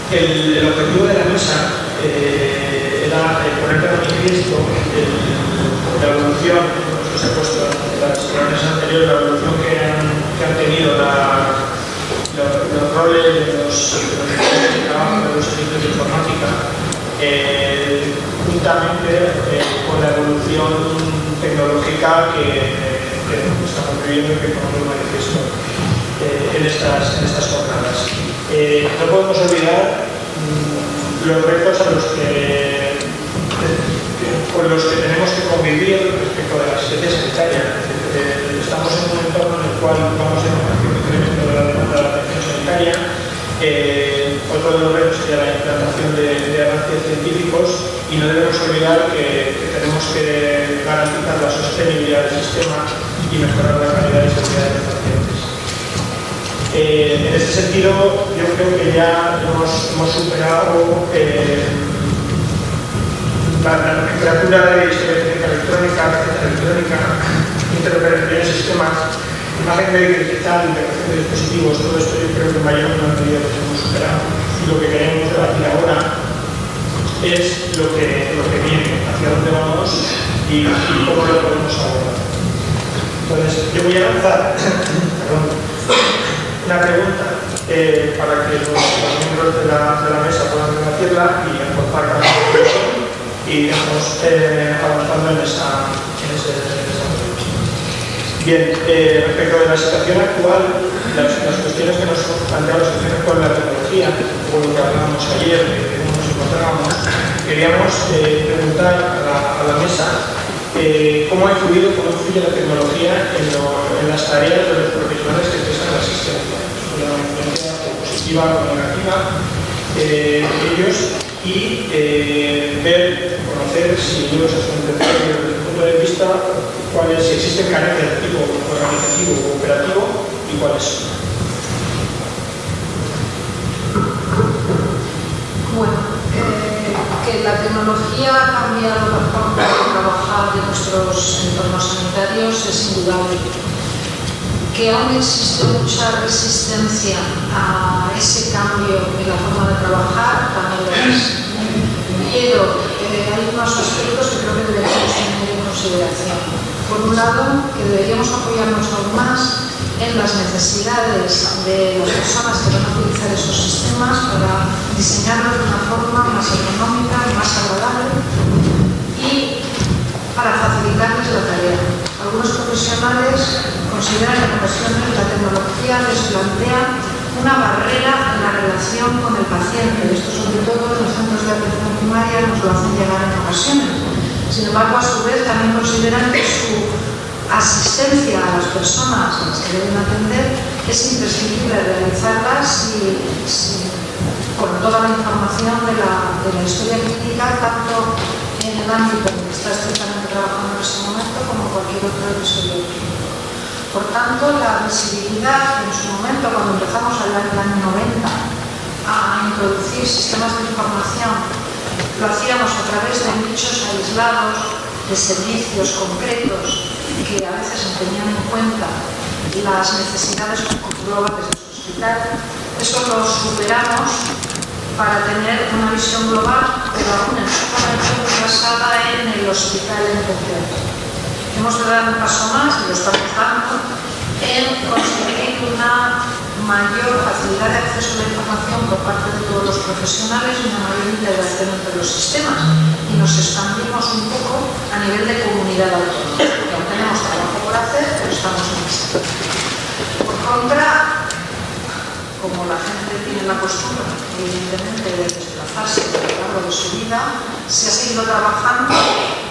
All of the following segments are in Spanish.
El objetivo de la mesa era poner de manifiesto la evolución, que se ha puesto en las reuniones anteriores, la evolución que han tenido los roles de los equipos de trabajo de los servicios de informática, juntamente con la evolución tecnológica que estamos viviendo y que ponemos de manifiesto en estas jornadas. No podemos olvidar los retos con los que tenemos que convivir respecto de la asistencia sanitaria. Estamos en un entorno en el cual vamos a un incremento de la demanda de la atención sanitaria. Otro de los retos sería la implantación de avances científicos, y no debemos olvidar que tenemos que garantizar la sostenibilidad del sistema y mejorar la calidad y seguridad de los pacientes. En este sentido, yo creo que ya hemos superado la nomenclatura de historia técnica electrónica, receta electrónica, interoperabilidad de sistemas, imagen médica digital, integración de dispositivos. Todo esto yo creo que en mayor medida lo hemos superado, y lo que queremos debatir ahora es lo que viene, hacia dónde vamos y cómo lo podemos abordar. Entonces, yo voy a lanzar una pregunta para que los miembros de la mesa puedan debatirla y aportar cada uno, y iremos avanzando en ese desarrollo. Bien, respecto de la situación actual, las cuestiones que nos plantea la situación actual de la tecnología, o lo que hablábamos ayer, que nos encontrábamos, queríamos preguntar a la mesa cómo influye la tecnología en las tareas de los profesionales que prestan la asistencia, la influencia positiva o negativa ellos, y conocer si ellos a su entender desde el punto de vista si existen carencias de tipo organizativo o operativo y cuáles son. Bueno, que la tecnología ha cambiado la forma de trabajar de nuestros entornos sanitarios es indudable. Que aún existe mucha resistencia a ese cambio en la forma de trabajar, también lo es. Pero hay unos aspectos que creo que deberíamos tener en consideración. Por un lado, que deberíamos apoyarnos aún más en las necesidades de las personas que van a utilizar esos sistemas para diseñarlos de una forma más económica y más agradable y para facilitarles la tarea. Algunos profesionales consideran que en ocasiones la tecnología les plantea una barrera en la relación con el paciente. Esto, sobre todo en los centros de atención primaria, nos lo hacen llegar en ocasiones. Sin embargo, a su vez, también consideran que su asistencia a las personas a las que deben atender es imprescindible realizarlas con toda la información de la historia clínica, tanto en el ámbito en que está estrictamente trabajando en ese momento como cualquier otro episodio clínico. Por tanto, la visibilidad en su momento, cuando empezamos allá en el año 90 a introducir sistemas de información, lo hacíamos a través de nichos aislados, de servicios concretos que a veces tenían en cuenta las necesidades globales de su hospital. Eso lo superamos para tener una visión global, pero aún en su momento basada en el hospital en concreto. Hemos de dar un paso más, y lo estamos dando, en conseguir una mayor facilidad de acceso a la información por parte de todos los profesionales y una mayor integración entre los sistemas. Y nos expandimos un poco a nivel de comunidad autónoma. Ya tenemos trabajo por hacer, pero estamos en esto. Por contra, como la gente tiene la costumbre, evidentemente, de desplazarse a lo largo de su vida, se ha seguido trabajando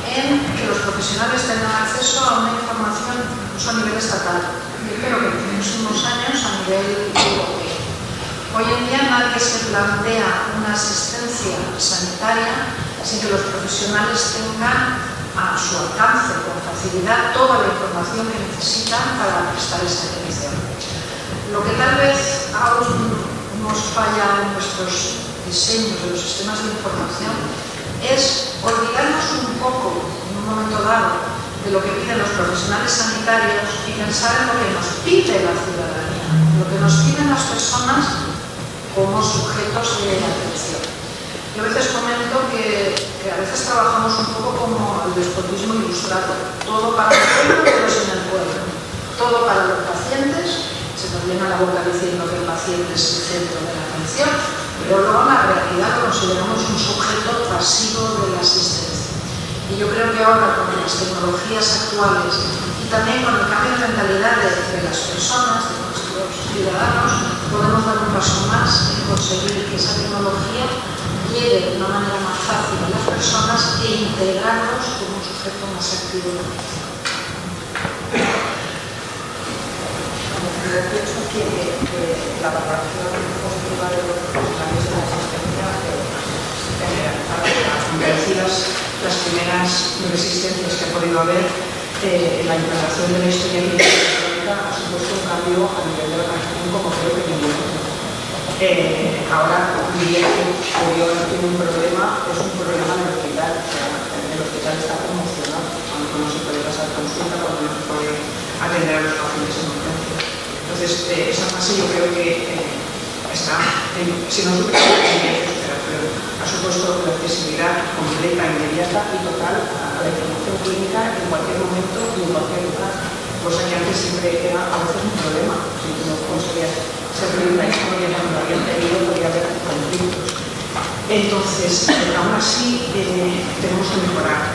en que los profesionales tengan acceso a una información incluso a nivel estatal. Yo creo que en los últimos años a nivel europeo. Hoy en día nadie se plantea una asistencia sanitaria sin que los profesionales tengan a su alcance con facilidad toda la información que necesitan para prestar esa atención. Lo que tal vez aún nos falla en nuestros diseños de los sistemas de información es olvidarnos un poco, en un momento dado, de lo que piden los profesionales sanitarios y pensar en lo que nos pide la ciudadanía, lo que nos piden las personas como sujetos de atención. Yo a veces comento que a veces trabajamos un poco como el despotismo ilustrado, todo para el pueblo pero sin el pueblo, todo para los pacientes, se nos llena la boca diciendo que el paciente es el centro de la atención, pero luego en la realidad lo consideramos un sujeto pasivo de la asistencia. Y yo creo que ahora con las tecnologías actuales y también con el cambio de mentalidad de las personas, de nuestros ciudadanos, podemos dar un paso más en conseguir que esa tecnología llegue de una manera más fácil a las personas e integrarlos como un sujeto más activo de la atención. Yo pienso que la valoración positiva de los profesionales de la asistencia ha convencidas las primeras resistencias que ha podido haber. La implantación de la historia clínica ha supuesto un cambio a nivel de la organización como creo que ninguno. Ahora diría que Oriol tiene un problema, es un problema del hospital, o sea, el hospital está promocionado, aunque no se puede pasar consulta, cuando no se puede atender a los pacientes en urgencia. Entonces, esa fase yo creo que está, si no superada, pero ha supuesto la accesibilidad completa, inmediata y total a la información clínica en cualquier momento y en cualquier lugar, cosa que antes siempre era a veces un problema, si no conseguías servir la historia cuando habían tenido, podía haber conflictos. Entonces, aún así, tenemos que mejorar.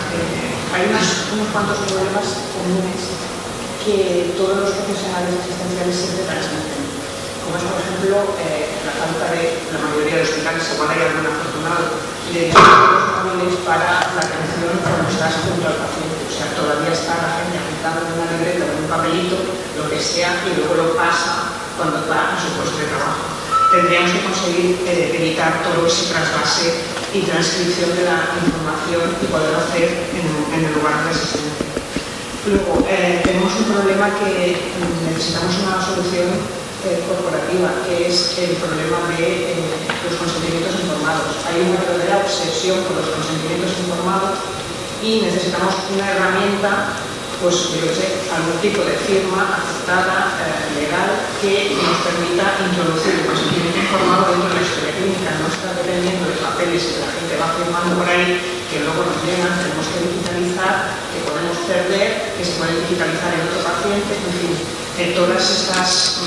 Hay unos cuantos problemas comunes que todos los profesionales asistenciales siempre transmiten, como es, por ejemplo, la falta de la mayoría de hospitales, igual hay algún afortunado, de dispositivos móviles para la atención cuando estás junto al paciente. O sea, todavía está la gente apuntando en una libreta o en un papelito, lo que sea, y luego lo pasa cuando va a su puesto de trabajo. Tendríamos que conseguir evitar todo ese trasvase y transcripción de la información y poderlo hacer en el lugar de asistencia. Luego, tenemos un problema que necesitamos una solución corporativa, que es el problema de los consentimientos informados. Hay una verdadera obsesión por los consentimientos informados y necesitamos una herramienta, pues yo sé, algún tipo de firma aceptada, legal, que nos permita introducir el consentimiento informado dentro de la historia clínica. No está dependiendo de papeles que la gente va firmando por ahí, que luego nos llegan, tenemos que digitalizar, que podemos perder, que se puede digitalizar en otro paciente, en fin, todas estas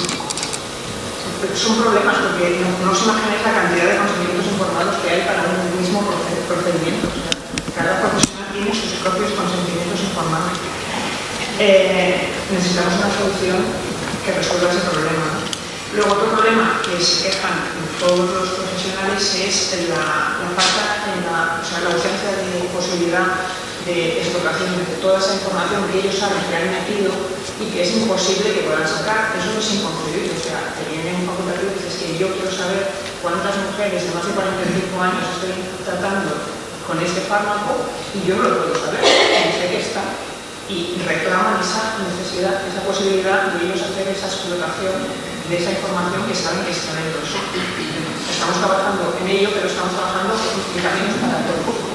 son problemas porque no os imagináis la cantidad de consentimientos informados que hay para un mismo procedimiento. O sea, cada profesional tiene sus propios consentimientos informados. Necesitamos una solución que resuelva ese problema, ¿no? Luego, otro problema que se quejan todos los profesionales es la falta, o sea, la ausencia de posibilidad de explotación de toda esa información que ellos saben que han metido y que es imposible que puedan sacar. Eso es inconcebible. O sea, te viene un facultativo y dices que yo quiero saber cuántas mujeres de más de 45 años estoy tratando con este fármaco y yo no lo puedo saber, sé que está. Y reclaman esa necesidad, esa posibilidad de ellos hacer esa explotación de esa información que saben que está dentro. Estamos trabajando en ello, pero estamos trabajando en caminos para todos.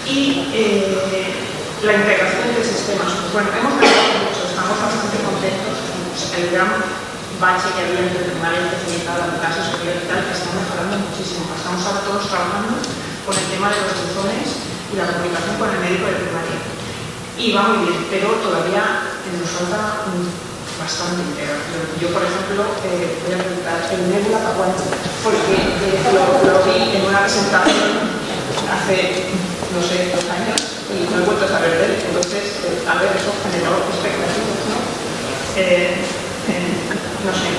Y la integración de sistemas. Pues bueno, hemos trabajado mucho, estamos bastante contentos. El gran bache que había entre primaria especializada, la clase superior y tal, que está mejorando muchísimo. Estamos ahora todos trabajando con el tema de los buzones y la comunicación con el médico de primaria. Y va muy bien, pero todavía nos falta bastante integrar. Yo, por ejemplo, voy a preguntar el Nebula Pacuancho, porque lo vi en una presentación hace, no sé, 2 años y no he vuelto a saber de él. Entonces, a ver, eso generó expectativas, ¿no? No sé.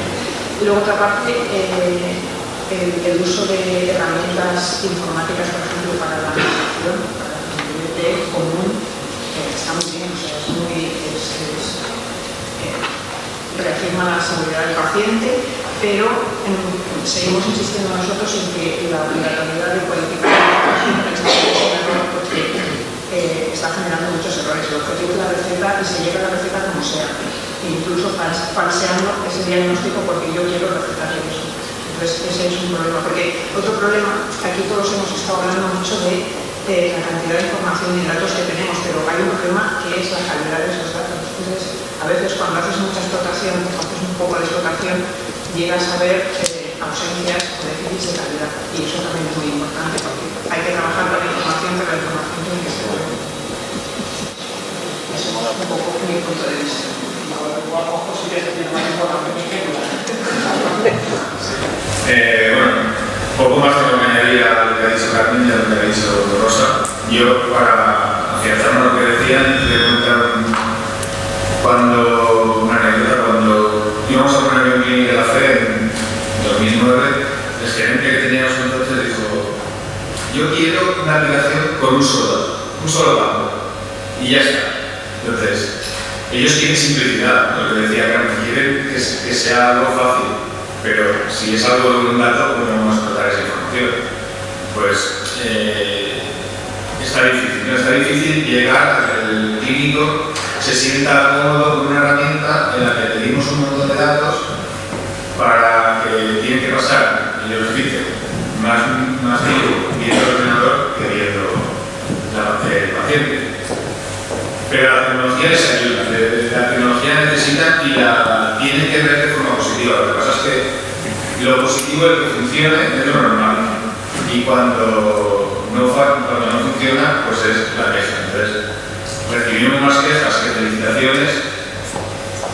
Luego, otra parte, el uso de herramientas informáticas, por ejemplo, para la administración, para el común, está muy bien, o sea, reafirma la seguridad del paciente, pero seguimos insistiendo nosotros en que la obligatoriedad de cualificar es un error porque está generando muchos errores. El objetivo es la receta y se llega a la receta como sea, incluso falseando ese diagnóstico porque yo quiero recetar eso. Entonces ese es un problema, porque otro problema, aquí todos hemos estado hablando mucho de la cantidad de información y datos que tenemos, pero hay un problema que es la calidad de esos datos. Entonces, a veces cuando haces mucha explotación, o haces un poco de explotación, llegas a ver ausencias o déficits de calidad. Y eso también es muy importante porque hay que trabajar con la información, pero la información tiene que ser buena. Eso es un poco mi punto de vista. Ojo, sí que tiene más información que bueno, poco más de lo que añadir a lo que ha dicho Carmen y a lo que ha dicho Rosa. Yo, para afianzarme lo que decían, le contar una anécdota. Cuando íbamos a poner un clínic de la fe en 2009, el gerente que teníamos entonces dijo: yo quiero una aplicación con un solo banco, y ya está. Entonces, ellos quieren simplicidad, lo que decía Carmen, quieren que sea algo fácil, pero si es algo de un dato, pues no vamos a explotar esa información. Pues está difícil, ¿no? Está difícil llegar a que el clínico se sienta cómodo con una herramienta en la que pedimos un montón de datos para que tiene que pasar, y yo repito, más tiempo viendo el ordenador que viendo el paciente. Pero la tecnología les ayuda, la tecnología necesita y la tienen que ver de forma positiva. Lo que pasa es que lo positivo es que funcione, es lo normal. Y cuando no funciona, pues es la queja. Entonces, recibimos más quejas que felicitaciones,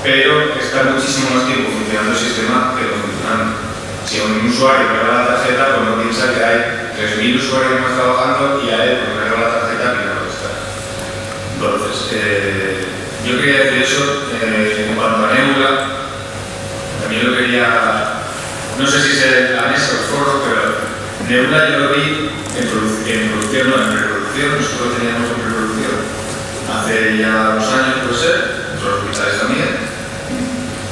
pero está muchísimo más tiempo funcionando el sistema que no funcionando. Si a un usuario le da la tarjeta, pues no piensa que hay 3.000 usuarios más trabajando y a él pues, le da la tarjeta y no lo está. Entonces, yo quería decir eso en cuanto a Nebula. También lo quería, no sé si es el anexo o el foro, pero Nebula yo lo vi en producción, no en preproducción. Nosotros teníamos en preproducción hace ya 2 años, puede ser, en los hospitales también.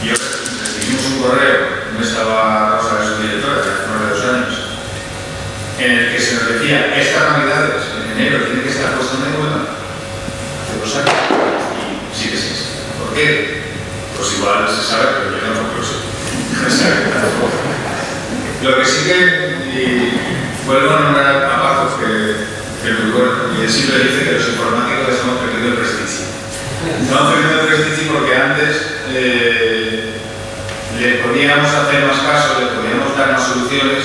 Y recibimos un correo, no estaba Rosa, su directora, hace más de 2 años, en el que se nos decía: estas navidades, en enero, tiene que estar puesto en Nebula. Y sí que sí. ¿Por qué? Pues igual se sabe, pero yo tampoco lo sé. Lo que sí que, y vuelvo a nombrar a Paco, que es muy bueno, y él siempre dice que los informáticos estamos perdiendo el prestigio. Estamos perdiendo el prestigio porque antes le podíamos hacer más caso, le podíamos dar más soluciones,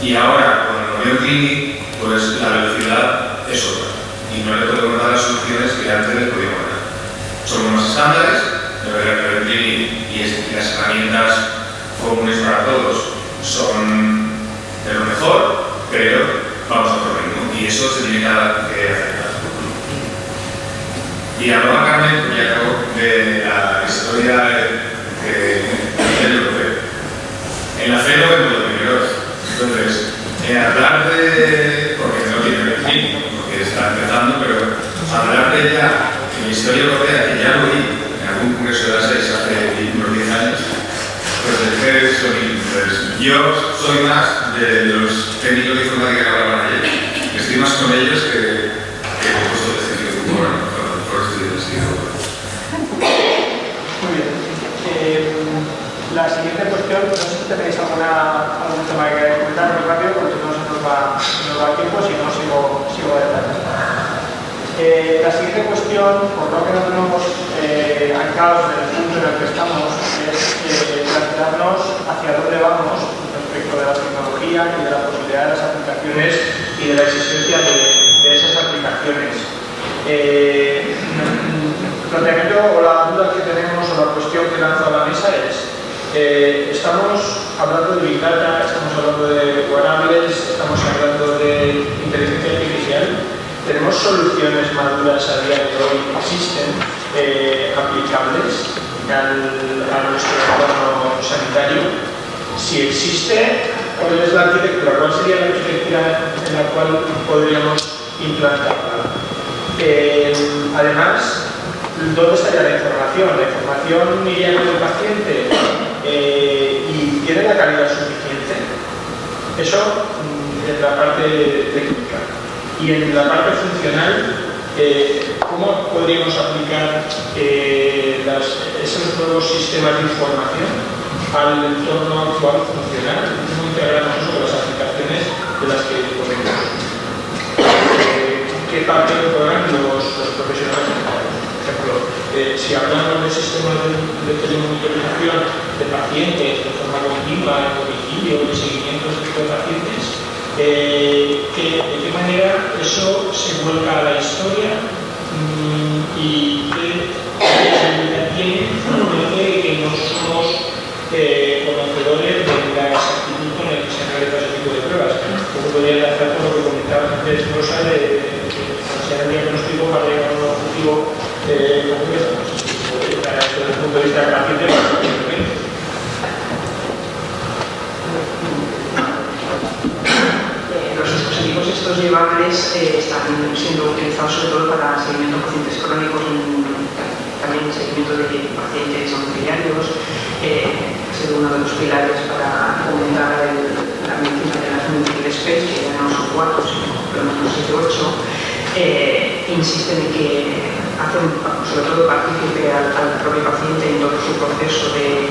y ahora, con el Orion Clinic, pues la velocidad es otra. Y no le podemos dar las soluciones que antes les podíamos dar. Somos más estándares, de verdad que el Clinic y las herramientas comunes para todos son de lo mejor, pero vamos a otro ritmo, y eso se tiene que aceptar. Y hablaba Carmen, ya acabo, de la historia del europeo. En la fe no vemos los primeros. Entonces, hablar de, porque no tiene el Clinic, está empezando, pero hablar de ella en la historia europea, que ya lo vi en algún congreso de la SES hace unos 10 años, pues es que son. Yo soy más de los técnicos de informática que hablaban ayer. Estoy más con ellos que el puesto de sentido común, por estudios de sentido común. Muy bien. La siguiente cuestión, no sé si tenéis algún tema que queráis comentar muy rápido, porque no se nos va el tiempo, si no sigo adelante. La siguiente cuestión, por lo que no tenemos anclados en el punto en el que estamos, es plantearnos hacia dónde vamos respecto de la tecnología y de la posibilidad de las aplicaciones y de la existencia de esas aplicaciones. El planteamiento o la duda que tenemos o la cuestión que lanzo a la mesa es: estamos hablando de Big Data, estamos hablando de wearables, estamos hablando de inteligencia artificial. Tenemos soluciones maduras a día de hoy, existen aplicables a nuestro entorno sanitario. Si existe, ¿cuál es la arquitectura? ¿Cuál sería la arquitectura en la cual podríamos implantarla? Además, ¿dónde estaría la información? ¿La información iría con el paciente y tiene la calidad suficiente? Eso en la parte técnica. Y en la parte funcional, ¿cómo podríamos aplicar esos nuevos sistemas de información al entorno actual funcional? ¿Cómo integramos eso con las aplicaciones de las que podemos? ¿Qué papel juegan los profesionales? Por ejemplo, si hablamos de sistemas de telemonitorización de pacientes de forma continua, en domicilio, que se eso se vuelca a la historia y qué posibilidad tiene de que no somos conocedores de la exactitud con la que se realiza ese tipo de pruebas. Como podría hacer por lo que comentaba antes Rosa, de considerar el diagnóstico para llegar a un objetivo concreto. Desde el punto de vista del paciente, los dispositivos estos llevables están siendo utilizados sobre todo para seguimiento de pacientes crónicos, también seguimiento de pacientes domiciliarios. Ha sido uno de los pilares para aumentar la medicina de las múltiples PES, que ya no son 4, sino por lo menos 7 o 8. Insisten en que hacen sobre todo partícipe al propio paciente en todo su proceso de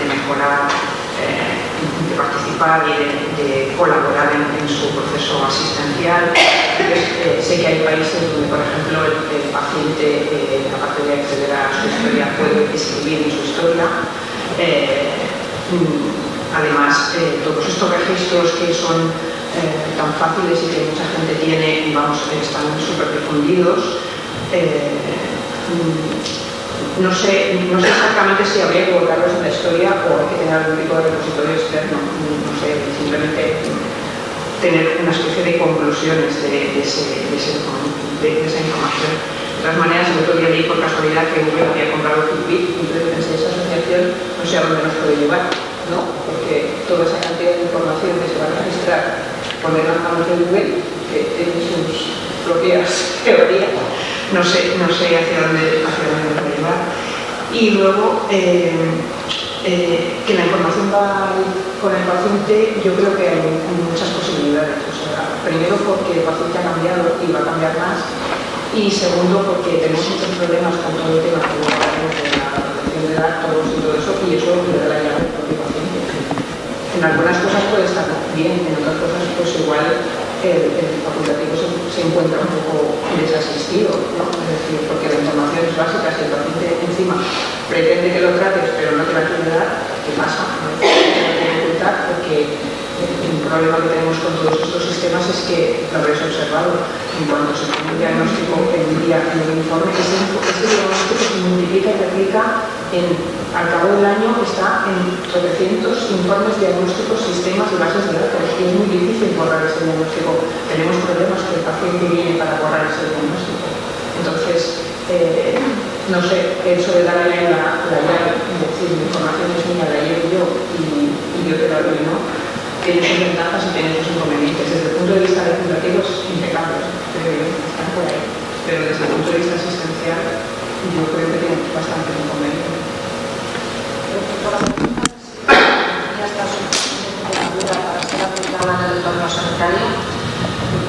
mejorar, de participar y de colaborar en su proceso asistencial. Entonces, sé que hay países donde, por ejemplo, el paciente, aparte de acceder a su historia, puede escribir en su historia. Además, todos estos registros que son tan fáciles y que mucha gente tiene, están súper difundidos. No sé exactamente si habría que volcarlos en la historia o hay que tener algún tipo de repositorio externo. No sé, simplemente tener una especie de conclusiones de esa información. De todas maneras, el otro día leí por casualidad que Google había comprado Fitbit, entonces pensé, esa asociación no sé a dónde nos puede llevar, ¿no? Porque toda esa cantidad de información que se va a registrar poner las manos de Google, que tiene sus propias teorías, no sé hacia dónde nos puede llevar. Y luego, que la información va con el paciente, yo creo que hay muchas posibilidades. O sea, primero porque el paciente ha cambiado y va a cambiar más, y segundo porque tenemos muchos problemas con todo el tema de la protección de datos y todo eso, y eso le da la llave al propio paciente. En algunas cosas puede estar bien, en otras cosas pues igual el facultativo se encuentra un poco desasistido, ¿no? Es decir, porque la información es básica, si el paciente encima pretende que lo trates pero no te la quiere dar, ¿qué pasa? No te quiere ocultar, porque un problema que tenemos con todos estos sistemas es que lo habréis observado, en cuanto se pone un diagnóstico en un día en el informe, ese diagnóstico se multiplica y replica al cabo del año, está en 300 informes, diagnósticos, sistemas y bases de datos, y es muy difícil borrar ese diagnóstico. Tenemos problemas que el paciente viene para borrar ese diagnóstico. Entonces, no sé, eso de dar a la llave, decir, la información es mía, la llevo yo y yo te la doy, ¿no? Tiene sus ventajas y tiene sus inconvenientes. Desde el punto de vista legislativo es impecable, están por ahí. Pero desde el punto de vista asistencial, yo creo que tiene bastante inconvenientes. Ya está suficientemente madura para ser aplicada en el entorno sanitario.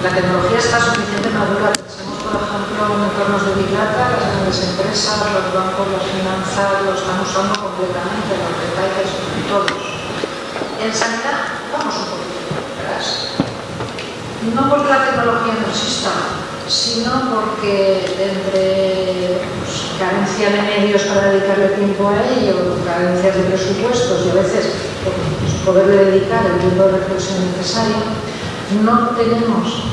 La tecnología está suficientemente madura. Pensemos, por ejemplo, en entornos de Big Data, las grandes empresas, los bancos, las finanzas, lo están usando completamente, los detalles, todos. En sanidad vamos un poquito atrás. No porque la tecnología no exista, sino porque entre carencia de medios para dedicarle tiempo a ello, carencias de presupuestos y a veces poderle dedicar el tiempo de reflexión necesario, no tenemos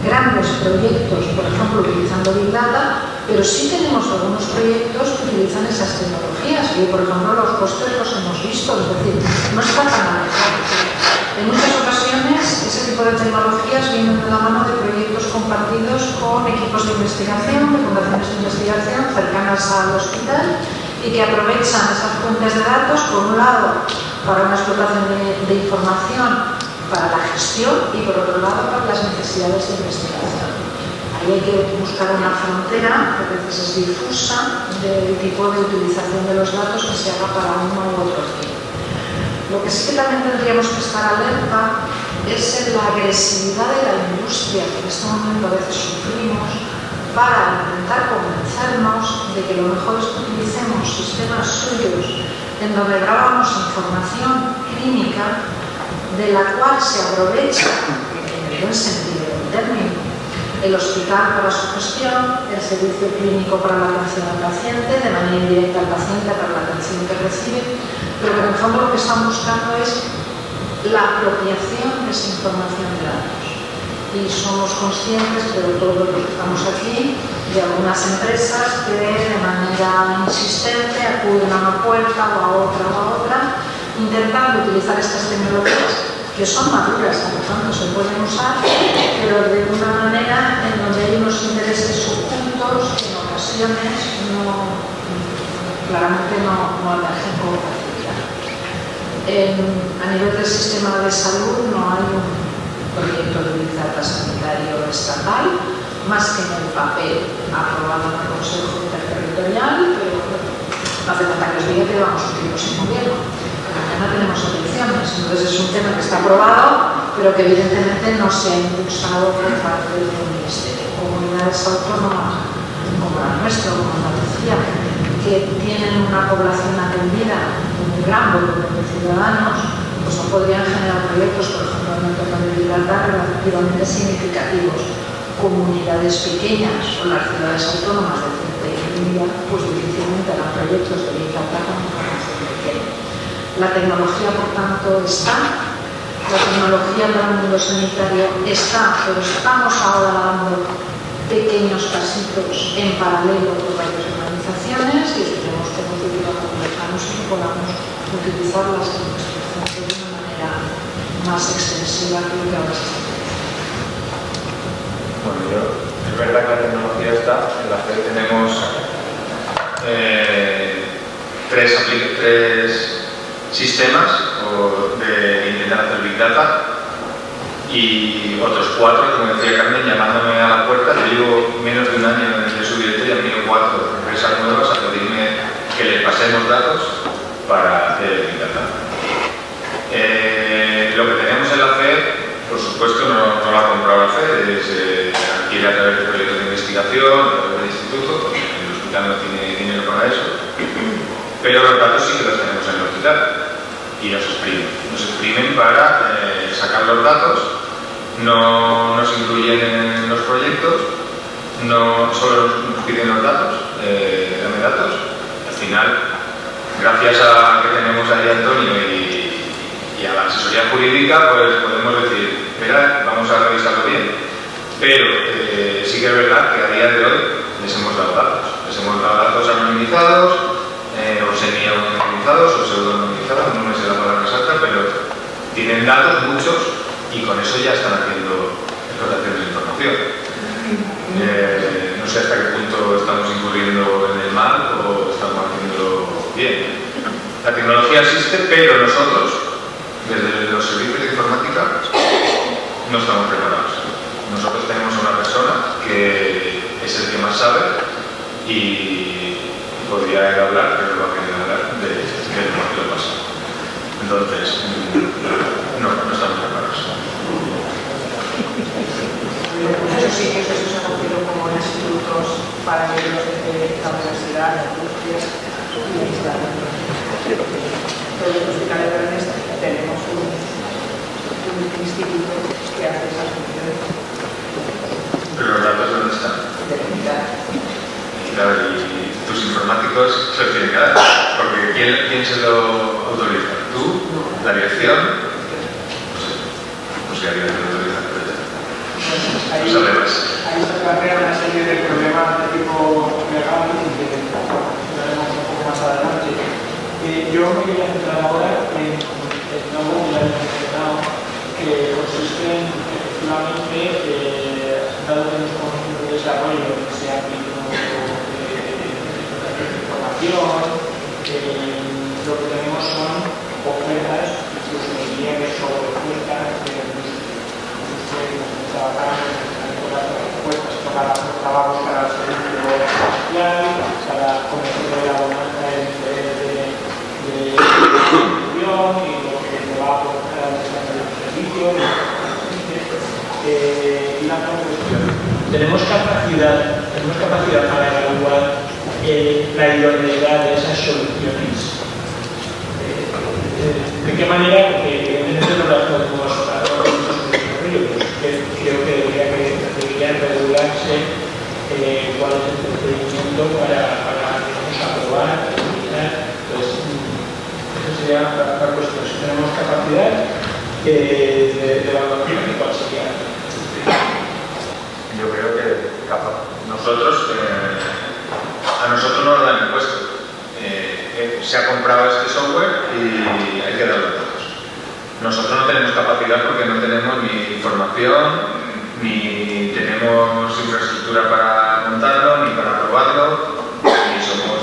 grandes proyectos, por ejemplo, utilizando Big Data, pero sí tenemos algunos proyectos que utilizan esas tecnologías y, por ejemplo, los costes los hemos visto, es decir, no está tan alejado. En muchas ocasiones, ese tipo de tecnologías vienen de la mano de proyectos compartidos con equipos de investigación, de fundaciones de investigación cercanas al hospital y que aprovechan esas fuentes de datos, por un lado, para una explotación de información para la gestión y, por otro lado, para las necesidades de investigación. Ahí hay que buscar una frontera, que a veces es difusa, del tipo de utilización de los datos que se haga para uno u otro fin. Lo que sí que también tendríamos que estar alerta es en la agresividad de la industria que en este momento a veces sufrimos para intentar convencernos de que lo mejor es que utilicemos sistemas suyos en donde grabamos información clínica de la cual se aprovecha, en el buen sentido del término, el hospital para su gestión, el servicio clínico para la atención al paciente, de manera indirecta al paciente para la atención que recibe, pero que en el fondo lo que están buscando es la apropiación de esa información de datos. Y y somos conscientes, pero todos los que estamos aquí, de algunas empresas que de manera insistente acuden a una puerta o a otra, intentando utilizar estas tecnologías que son maduras, por lo tanto se pueden usar, pero de una manera en donde hay unos intereses ocultos que en ocasiones claramente no emergen con facilidad. A nivel del sistema de salud no hay un proyecto de Big Data sanitario estatal, más que en el papel aprobado en el Consejo Interterritorial, pero no hace falta que os diga que llevamos un tiempo sin gobierno. Mañana tenemos elecciones, entonces es un tema que está aprobado, pero que evidentemente no se ha impulsado por parte del Ministerio. Comunidades autónomas como la nuestra, como Andalucía, que tienen una población atendida, un gran volumen de ciudadanos, pues no podrían generar proyectos, por ejemplo, en el tema de Big Data relativamente significativos. Comunidades pequeñas o las ciudades autónomas de Ceuta y Melilla, pues difícilmente harán proyectos de Big Data con información que tienen. La tecnología, por tanto, está, la tecnología para el mundo sanitario está, pero estamos ahora dando pequeños pasitos en paralelo con varias organizaciones y esperemos que nos convertamos y que podamos utilizarlas en nuestro centro de una manera más extensiva que lo que ahora se está haciendo. Bueno, es verdad que la tecnología está, en la FED tenemos tres sistemas de intentar hacer Big Data y otros 4, como decía Carmen, llamándome a la puerta. Yo llevo menos de un año desde su directo y han venido 4 empresas nuevas a pedirme que les pasemos datos para hacer Big Data. Lo que tenemos en la FED, por supuesto, no lo ha comprado la FED, adquiere a través de proyectos de investigación, a través del instituto, porque el hospital no tiene dinero para eso, pero los datos sí que los tenemos en el hospital y nos exprimen para sacar los datos, no nos incluyen en los proyectos, no solo nos piden los datos, dame datos. Al final, gracias a que tenemos ahí a Antonio y a la asesoría jurídica, pues podemos decir, espera, vamos a revisarlo bien. Pero sí que es verdad que a día de hoy les hemos dado datos anonimizados, o semi-anonimizados o pseudo-anonimizados, no me sé la palabra exacta, pero tienen datos muchos y con eso ya están haciendo explotación de información. No sé hasta qué punto estamos incurriendo en el mal o estamos haciéndolo bien. La tecnología existe, pero nosotros, desde los servicios de informática, no estamos preparados. Nosotros tenemos a una persona que es el que más sabe y podría hablar, pero no va a querer hablar de lo que lo pasa. Entonces, no estamos preparados. En muchos sitios eso se ha cogido como institutos paralelos de la universidad, la industria y la instalación. Todos los hospitales grandes tenemos un instituto que hace esas funciones. Pero los datos, ¿dónde están? Claro, y tus informáticos se los tienen que dar, porque ¿quién se lo autoriza? ¿Tú? ¿La dirección? Pues ya había que autorizar, pero ya. Ahí se plantea una serie de problemas de tipo legal que hablaremos un poco más adelante. Yo me quería centrar ahora en el nuevo que ya hemos mencionado, que consiste en, efectivamente, dado que nos conocemos de desarrollo en ese ámbito de información, lo que tenemos son ofertas, incluso diría que sobre ofertas de la industria. Trabajamos con las propuestas para los trabajos para el servicio social, para conocer la bonanza de distribución y lo que se va a aportar al desarrollo del servicio. Y la otra cuestión, tenemos capacidad para evaluar la idoneidad de esas soluciones. ¿De qué manera? Porque evidentemente no las podemos hablar con nosotros en el desarrollo, creo que debería regularse cuál es el procedimiento para aprobar, utilizar. Entonces, esa sería la cuestión. Si tenemos capacidad de evaluación, ¿cuál sería? a nosotros no nos dan impuestos. Se ha comprado este software y hay que darlo a todos. Nosotros no tenemos capacidad porque no tenemos ni información, ni tenemos infraestructura para montarlo, ni para probarlo, ni somos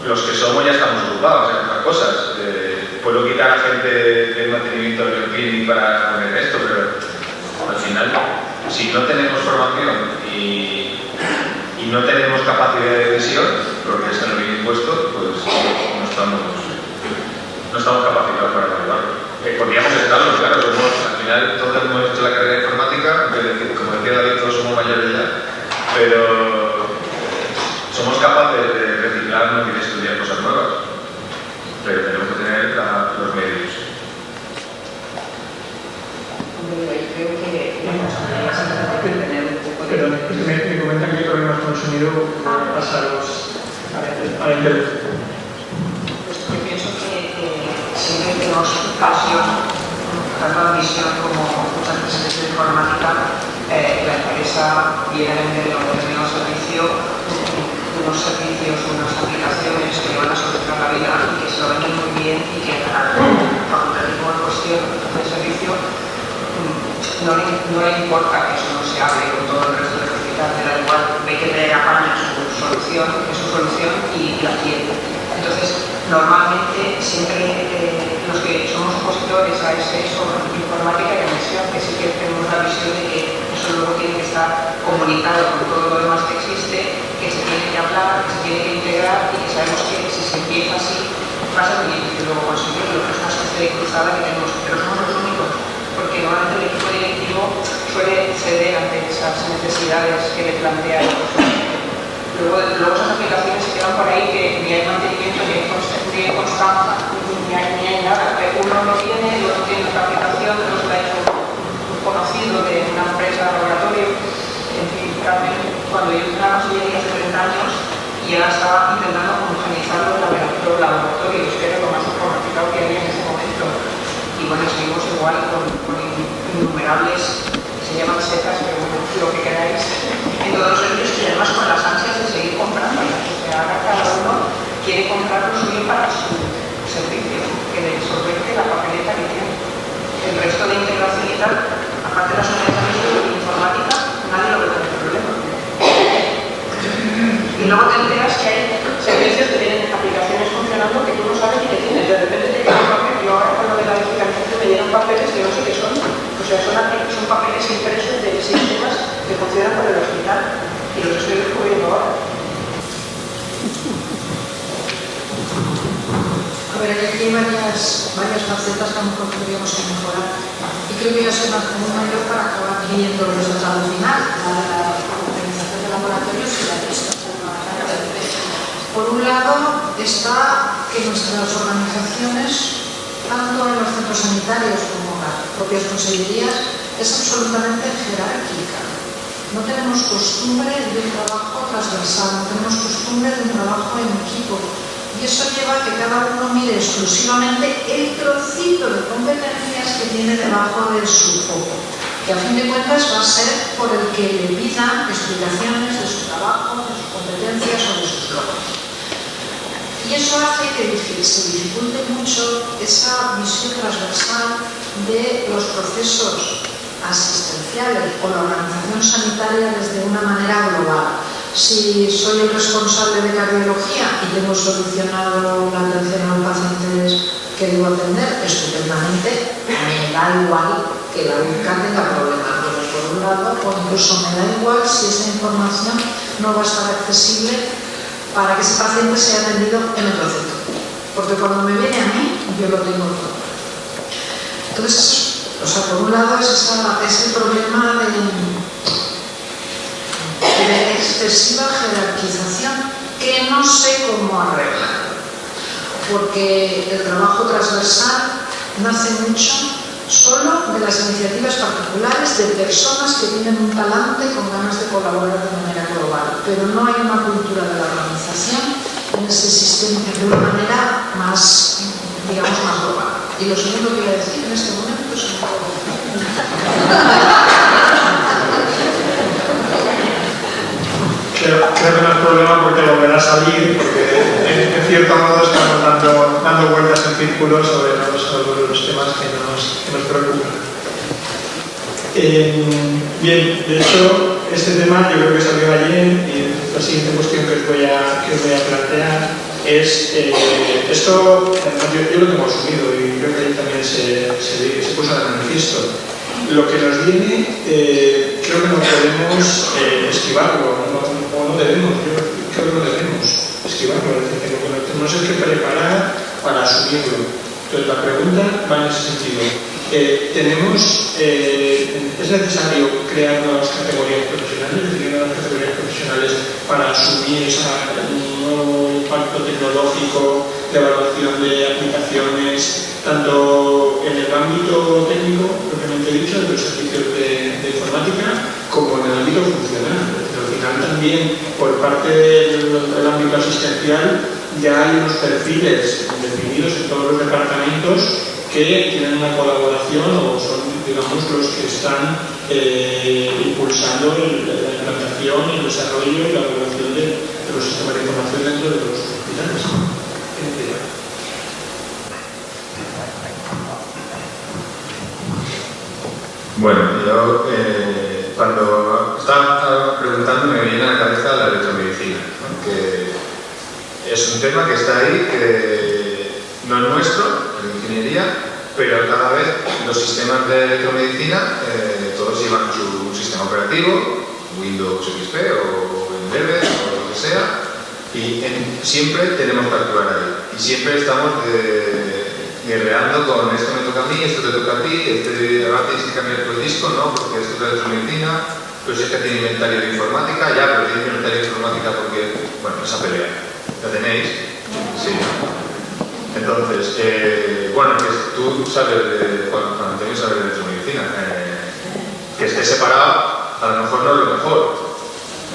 los que somos ya estamos ocupados en otras cosas. Puedo quitar a gente del mantenimiento del clínic para poner esto, pero al final, si no tenemos formación y no tenemos capacidad de decisión, porque esto no viene impuesto, pues no estamos capacitados para evaluarlo. Podríamos estarlo, claro, al final todos hemos hecho la carrera de informática, como decía David, todos somos mayores ya, pero somos capaces de reciclarnos y de estudiar cosas nuevas, pero tenemos que tener los medios. Creo que las familias tienen que tener un poco de... Pero me comentan que hay problemas con el sonido, pasa a la internet. Yo pienso que siempre que tenemos pasión, tanto la visión como muchas empresas de informática, la empresa viene a vender un determinado servicio, unos servicios, unas aplicaciones que van a solucionar la vida y que se lo venden muy bien y que al facultativo en cuestión del servicio no le importa que eso no se hable con todo el resto del hospital, de la igual ve que le apaña su solución y la quiere. Entonces, normalmente siempre los que somos opositores a ese software de informática y admisión, que sí que tenemos la visión de que eso luego tiene que estar comunicado con todo lo demás que existe, que se tiene que hablar, que se tiene que integrar y que sabemos que si se empieza así va a ser muy difícil luego conseguirlo, que es una especie de cruzada que tenemos, pero somos los únicos, porque normalmente el equipo directivo suele ceder ante esas necesidades que le plantea el usuario. Luego esas aplicaciones se quedan por ahí que ni hay mantenimiento, ni hay constancia, ni hay nada. Uno no tiene, el otro tiene otra aplicación, el otro la ha hecho un conocido de una empresa de laboratorio. En fin, cuando yo tenía la masonería hace 30 años, ya estaba intentando homogeneizar los laboratorios, que era lo más informatizado que había en ese momento. Y bueno, seguimos igual con innumerables, se llaman setas, pero bueno, lo que queráis, en todos los servicios y además con las ansias de seguir comprando. O sea, ahora cada uno quiere comprar lo suyo para su servicio, que le solvente la papeleta que tiene. El resto de integración y tal, aparte de las unidades de informática, nadie lo ve como problema. Y luego te enteras que hay servicios que tienen aplicaciones funcionando que tú no sabes ni que tienes. De repente te llega un papel, yo ahora con lo de la digitalización me llegan papeles que no sé qué son. O sea, son papeles impresos de sistemas que funcionan por el hospital y los estoy descubriendo ahora. A ver, aquí hay varias facetas que a lo mejor tendríamos que mejorar. Y creo que ya es una común mayor para acabar viendo el resultado final, la organización de laboratorios y la lista. Por un lado está que nuestras organizaciones, tanto en los centros sanitarios como en las propias consellerías, es absolutamente jerárquica. No tenemos costumbre de un trabajo transversal, no tenemos costumbre de un trabajo en equipo. Y eso lleva a que cada uno mire exclusivamente el trocito de competencias que tiene debajo de su foco, que a fin de cuentas va a ser por el que le pidan explicaciones de su trabajo, de sus competencias o de sus logros. Y eso hace que se dificulte mucho esa visión transversal de los procesos asistenciales o la organización sanitaria desde una manera global. Si soy el responsable de cardiología y tengo solucionado la atención a los pacientes que debo atender, estupendamente, me da igual que la UCA tenga problemas, por un lado, o incluso me da igual si esa información no va a estar accesible para que ese paciente sea atendido en otro centro. Porque cuando me viene a mí, yo lo tengo todo. Entonces, por un lado es el problema de excesiva jerarquización que no sé cómo arreglar. Porque el trabajo transversal nace mucho solo de las iniciativas particulares de personas que tienen un talante con ganas de colaborar de manera global, pero no hay una cultura de la organización en ese sistema de una manera más, digamos, más global. Y lo segundo que voy a decir en este momento es un poco Pero problema porque volverá a salir, porque en cierto modo estamos dando vueltas en círculos sobre los temas que nos preocupan. Bien, de hecho, este tema yo creo que salió ayer y la siguiente cuestión que os voy a plantear es esto, yo lo tengo asumido y creo que ahí también se puso de manifiesto. Lo que nos viene, creo que no podemos esquivarlo, o no debemos, yo creo que no debemos esquivarlo, es decir, lo que nos tenemos es que preparar para asumirlo. Entonces la pregunta va en ese sentido. ¿Es necesario crear nuevas categorías profesionales, es decir, nuevas categorías profesionales para asumir ese nuevo impacto tecnológico de evaluación de aplicaciones, tanto en el ámbito técnico, propiamente dicho, de los servicios de informática, como en el ámbito funcional? Al final también, por parte del ámbito asistencial, ya hay unos perfiles definidos en todos los departamentos que tienen una colaboración o son, digamos, los que están impulsando la implantación, el desarrollo y la evaluación de los sistemas de información dentro de los hospitales. Bueno, yo cuando estaba preguntando me viene a la cabeza la electromedicina, ¿no? Que es un tema que está ahí, que no es nuestro, la ingeniería, pero cada vez los sistemas de electromedicina todos llevan su sistema operativo, Windows XP o Embedded o lo que sea, y siempre tenemos que actuar ahí. Y siempre estamos guerreando con esto me toca a mí, esto te toca a ti, ahora tienes que cambiar tu disco, ¿no? Porque esto es la electromedicina, pero si es que tiene inventario de informática, ya, pero tiene inventario de informática porque, bueno, esa pelea. ¿La tenéis? Sí. Entonces, bueno, que tú sabes Juan Antonio sabe de electromedicina, que esté separado a lo mejor no es lo mejor,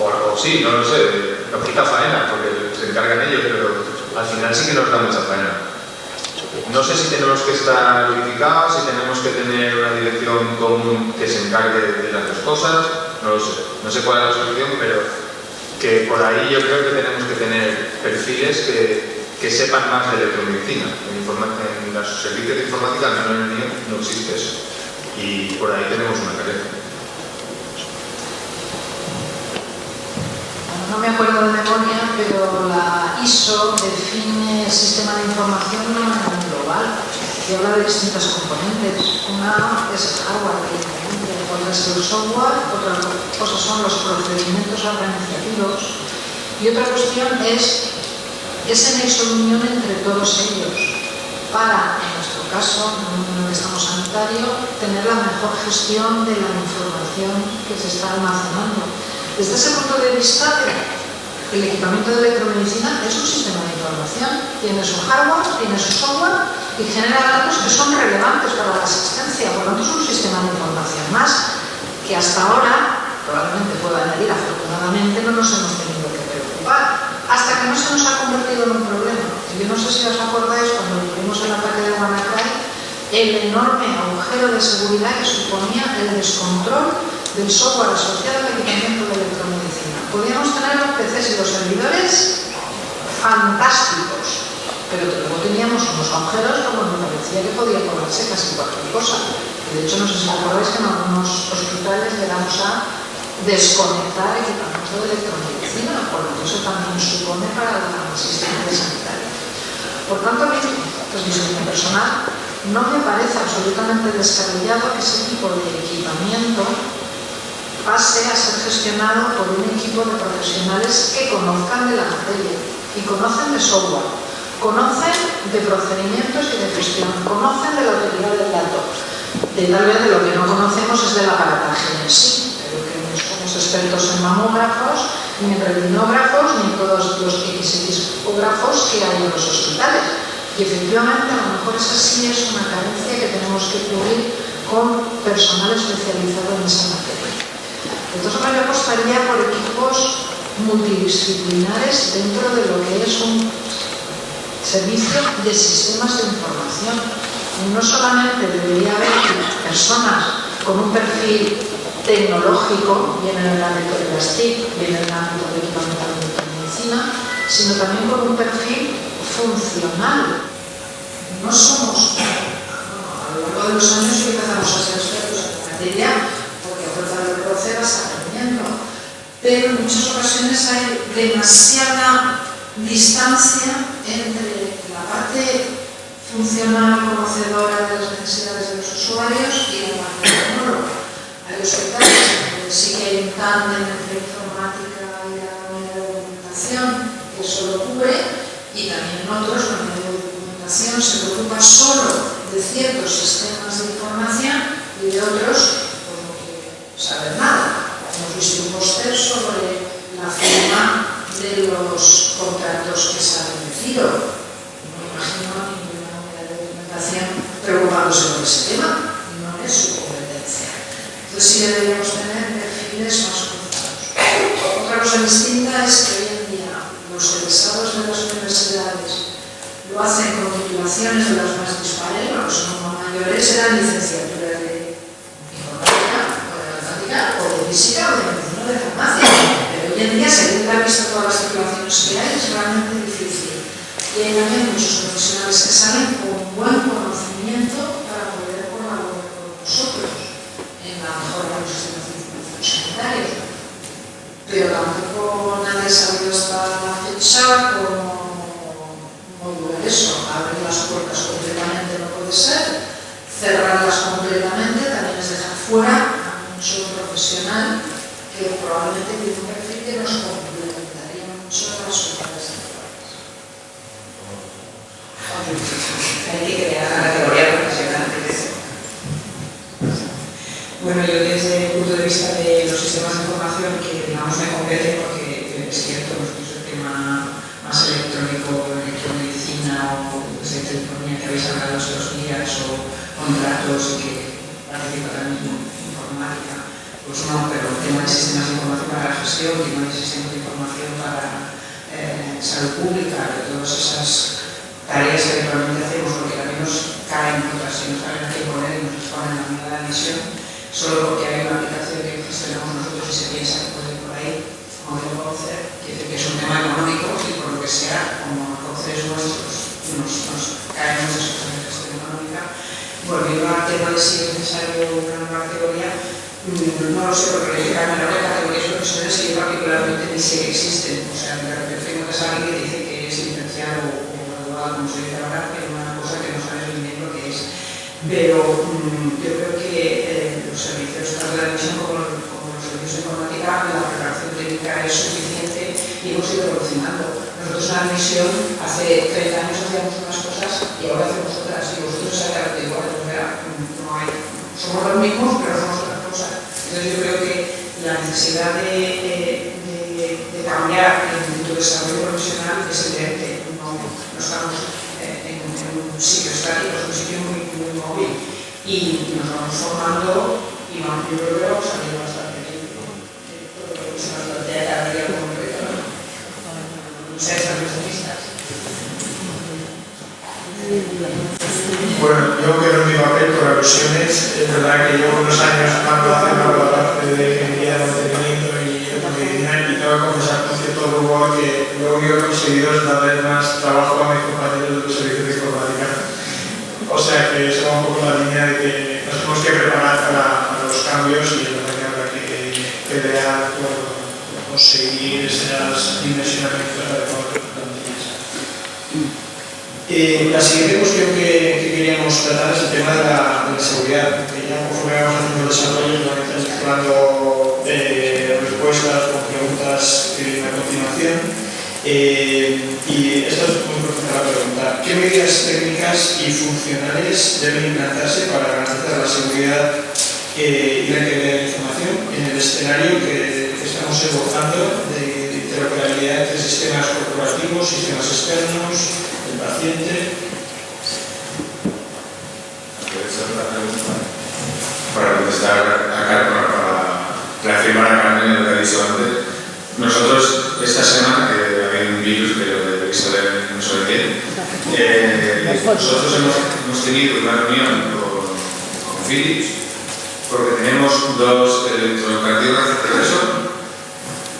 o sí, no lo sé, nos quita faena porque se encargan ellos, pero al final sí que nos da mucha faena. No sé si tenemos que estar unificados, si tenemos que tener una dirección común que se encargue de las dos cosas, no lo sé, no sé cuál es la solución, pero que por ahí yo creo que tenemos que tener perfiles que sepan más de electromedicina. En los servicios de informática, al menos en el mío, no existe eso. Y por ahí tenemos una carencia. No me acuerdo de memoria, pero la ISO define el sistema de información de una manera global y habla de distintas componentes. Una es el hardware, otra es el software, otra cosa son los procedimientos organizativos y otra cuestión es ese nexo de unión entre todos ellos para, en nuestro caso, en el estado sanitario, tener la mejor gestión de la información que se está almacenando. Desde ese punto de vista, el equipamiento de electromedicina es un sistema de información, tiene su hardware, tiene su software y genera datos que son relevantes para la asistencia, por lo tanto es un sistema de información más que hasta ahora, probablemente pueda añadir, afortunadamente no nos hemos tenido que preocupar, hasta que no se nos ha convertido en un problema. Yo no sé si os acordáis cuando tuvimos el ataque de WannaCry, el enorme agujero de seguridad que suponía el descontrol del software asociado al equipamiento de electromedicina. Podíamos tener los PCs y los servidores fantásticos, pero luego teníamos unos agujeros como me parecía que podía colarse casi cualquier cosa. Y de hecho, no sé si os acordáis que en algunos hospitales llegamos a desconectar equipamiento de electromedicina, por lo que eso también supone para la asistencia sanitaria. Por tanto, a mí, pues mi opinión personal, no me parece absolutamente descabellado que ese tipo de equipamiento pase a ser gestionado por un equipo de profesionales que conozcan de la materia y conocen de software, conocen de procedimientos y de gestión, conocen de la utilidad del dato. De tal vez de lo que no conocemos es del aparataje en sí, pero que no somos expertos en mamógrafos, ni en rentinógrafos, ni en todos los XXógrafos que hay en los hospitales. Y efectivamente, a lo mejor esa sí es una carencia que tenemos que cubrir con personal especializado en esa materia. Entonces, yo apostaría por equipos multidisciplinares dentro de lo que es un servicio de sistemas de información. Y no solamente debería haber personas con un perfil tecnológico, bien en el ámbito de las TIC, bien en el ámbito de equipamiento de sino también con un perfil funcional. No somos, a lo largo de los años sí empezamos a ser expertos en la materia, porque a fuerza de conocer vas aprendiendo, pero en muchas ocasiones hay demasiada distancia entre la parte funcional, conocedora de las necesidades de los usuarios y la parte tecnológica. Hay hospitales donde sí que hay un tándem entre informática y la unidad de documentación que eso lo cubre, y también en otros la unidad de documentación se preocupa solo de ciertos sistemas de información y de otros como que saber nada. Hemos visto un póster sobre la firma de los contratos que se han vencido. No imagino ninguna unidad de documentación preocupándose por ese tema, no es su competencia. Entonces sí deberíamos tener perfiles más cruzados. Otra cosa distinta es que hoy en día los egresados de las universidades lo hacen con titulaciones de las más dispares, los no mayores eran licenciaturas de informática o de matemática o de física o de medicina o de farmacia. Pero hoy en día, seguir la vista todas las titulaciones que hay es realmente difícil. Y hay también muchos profesionales que salen con buen conocimiento para poder colaborar con nosotros en la mejora de los sistemas de información sanitarios. Pero tampoco nadie ha sabido hasta la fecha cómo modular eso. Abrir las puertas completamente no puede ser, cerrarlas completamente también es dejar fuera a mucho profesional que probablemente tiene un perfil que nos complementaría mucho a las unidades actuales. Hay que crear la categoría profesional. Bueno, yo desde el punto de vista de los sistemas de información que digamos me compete, porque es cierto, pues, el tema más electrónico, electromedicina o de telefonía que habéis hablado estos días o contratos y que participa también en informática, pues no, pero el tema de sistemas de información para la gestión, el tema de sistemas de información para salud pública, de todas esas tareas que realmente hacemos, porque también nos caen otras y nos caen aquí poner y nos exponen la unidad de misión, solo porque hay una aplicación que gestionamos nosotros y se piensa que puede ir por ahí, como debo conocer, quiere decir que es un tema económico y por lo que sea, como conoces nuestros, nos caen muchas cosas de gestión económica. Volviendo al tema de si es necesario una nueva categoría, no lo sé, porque la menor de categorías profesionales que yo particularmente ni sé que existen. O sea, de repente encuentras a alguien que dice que es licenciado o graduado, como se dice ahora, es una cosa que no sabes muy bien lo que es. Pero yo creo que los servicios, tanto de admisión como los servicios de informática, la preparación técnica es suficiente y hemos ido evolucionando. Nosotros en la admisión hace 30 años hacíamos unas cosas y ahora hacemos otras. Y vosotros exactamente igual, no hay, somos los mismos, pero somos otras cosas. Entonces yo creo que la necesidad de cambiar en tu desarrollo profesional es evidente. No estamos en un sitio estático, es un sitio muy móvil y nos vamos formando y yo creo que vamos a salir bastante bien. Todo lo que se nos plantea cada día como reto, no sé, estas vistas. Bueno, yo quedo en mi papel por alusiones. Es verdad que llevo unos años haciendo la parte de ingeniería de mantenimiento y medicina y tengo que confesar con cierto rubor que lo único que he conseguido es darle más trabajo a mis compañeros de los servicios de informática. O sea que eso va un poco la línea de que nos tenemos que preparar para los cambios y es verdad que habrá que pelear por conseguir esos dimensionamientos adecuados. La siguiente cuestión que queríamos tratar es el tema de la seguridad, que ya conforme vamos haciendo desarrollo van a estar mezclando respuestas con preguntas a continuación. Y esta es muy profunda la pregunta. ¿Qué medidas técnicas y funcionales deben implantarse para garantizar la seguridad y la integridad de la información en el escenario que estamos esbozando de interoperabilidad entre sistemas corporativos, sistemas externos, el paciente? Para contestar para reafirmar a Carmen lo que ha dicho antes, nosotros esta semana, había un virus que lo debéis saber, no sé bien, nosotros hemos tenido una reunión con Philips porque tenemos dos electrocardiógrafos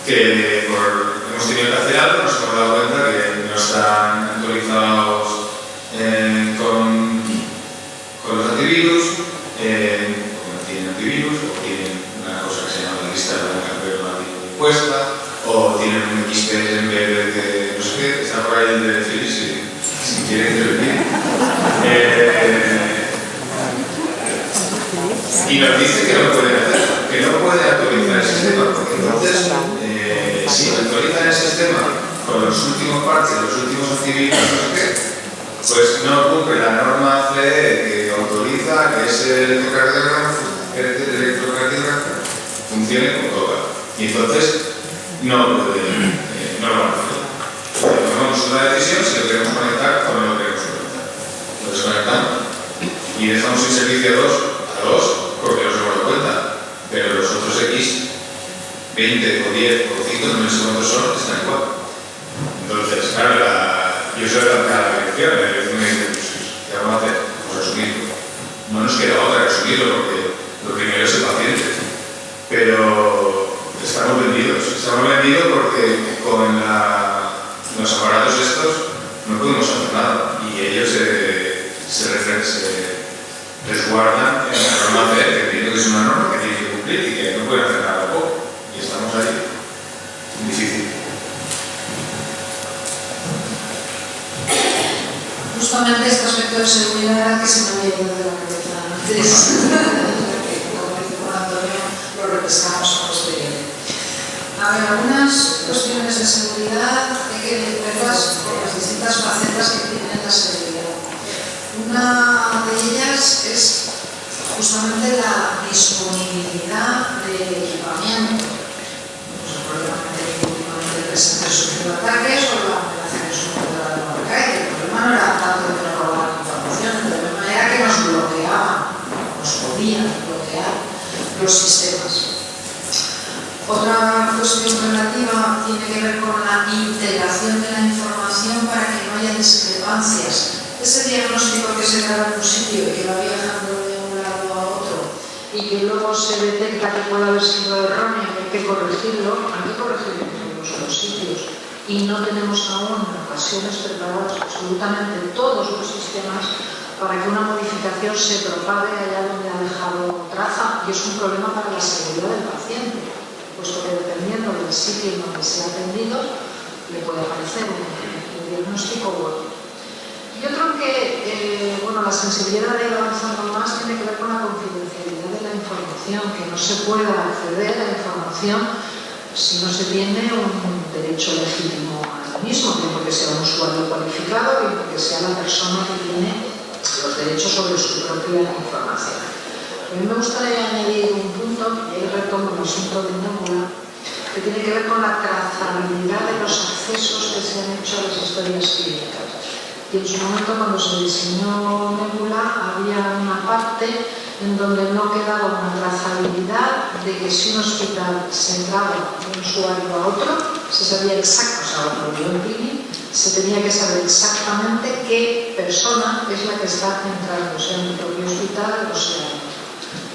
que por hemos tenido que hacer algo, nos hemos dado cuenta que no están actualizados con los antivirus, o no tienen antivirus, o tienen una cosa que se llama la lista blanca pero no tiene impuesta, o tienen un XPS en vez de no sé qué, está por ahí el de Phil si quiere intervenir. Y nos dice que no pueden hacer, que no pueden actualizar el sistema, porque entonces, si actualizan el sistema con los últimos parches, los últimos antivirus, no sé qué, pues no cumple la norma CE que autoriza que ese electrocardiograma funcione como toca. Y entonces no lo van a hacer. Tomamos una decisión si lo queremos conectar o no lo queremos conectar. Lo desconectamos y dejamos sin servicio a dos porque nos hemos dado cuenta, pero los otros X, 20 o 10 o 5, no sé cuántos son, están igual. Entonces, claro, yo soy la dirección me dice, ¿qué vamos a hacer? Pues asumirlo. No nos queda otra que asumirlo porque lo primero es el paciente. Pero estamos vendidos porque con los aparatos estos no podemos hacer nada y ellos se resguardan en la norma CE, que entiendo que es una norma que tiene que cumplir y que no pueden hacer nada poco. Y estamos ahí. Difícil. Justamente este aspecto de seguridad que se me había ido de la cabeza antes, como dice Juan Antonio, lo repescamos con posteriori. A ver, algunas cuestiones de seguridad hay que verlas por las distintas facetas que tiene la seguridad. Una de ellas es justamente la disponibilidad de equipamiento. Pues el problema que tenemos últimamente el presente sufriendo ataques o la amenaza que sufrió la de Marcaide. El problema no era tanto que nos robaban información, el problema era que nos bloqueaban, nos podían bloquear los sistemas. Otra cuestión relativa tiene que ver con la integración de la información para que no haya discrepancias. Ese diagnóstico que se da en un sitio y que va viajando de un lado a otro y que luego se detecta que puede haber sido erróneo y hay que corregirlo en todos los sitios. Y no tenemos aún en ocasiones preparados absolutamente todos los sistemas para que una modificación se propague allá donde ha dejado traza, y es un problema para la seguridad del paciente, puesto que dependiendo del sitio en donde se ha atendido, le puede aparecer un diagnóstico u otro. Y otro que, la sensibilidad de ir avanzando más tiene que ver con la confidencialidad de la información, que no se pueda acceder a la información si no se tiene un derecho legítimo al mismo, bien porque sea un usuario cualificado, bien porque sea la persona que tiene los derechos sobre su propia información. A mí me gustaría añadir un punto, y ahí retomo el asunto de Nebula, que tiene que ver con la trazabilidad de los accesos que se han hecho a las historias clínicas. Y en su momento, cuando se diseñó Nebula, había una parte en donde no quedaba una trazabilidad de que si un hospital se entraba de un usuario a otro, se sabía exacto, o sea, otro clinic, se tenía que saber exactamente qué persona es la que está entrando, sea en el propio hospital o sea en otro.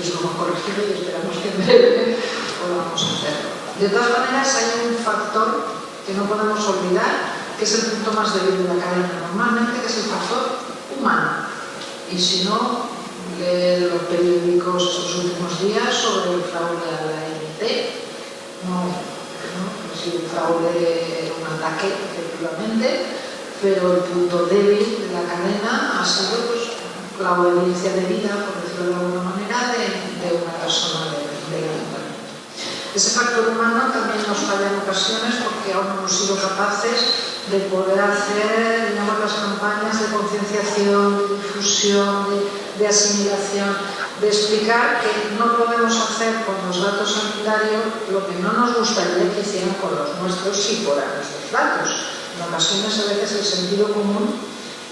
Eso lo hemos corregido y esperamos que en breve podamos hacerlo. De todas maneras, hay un factor que no podemos olvidar, que es el punto más débil de la cadena normalmente, que es el factor humano. Y si no, lee los periódicos estos últimos días sobre el fraude a la AMT. Si el fraude era un ataque, efectivamente, pero el punto débil de la cadena ha sido la obediencia debida, por decirlo de alguna manera, de una persona del ayuntamiento. Ese factor humano también nos falla en ocasiones porque aún no hemos sido capaces de poder hacer, las campañas de concienciación, de difusión, de asimilación, de explicar que no podemos hacer con los datos sanitarios lo que no nos gustaría que hicieran con los nuestros si fueran nuestros datos. En ocasiones a veces el sentido común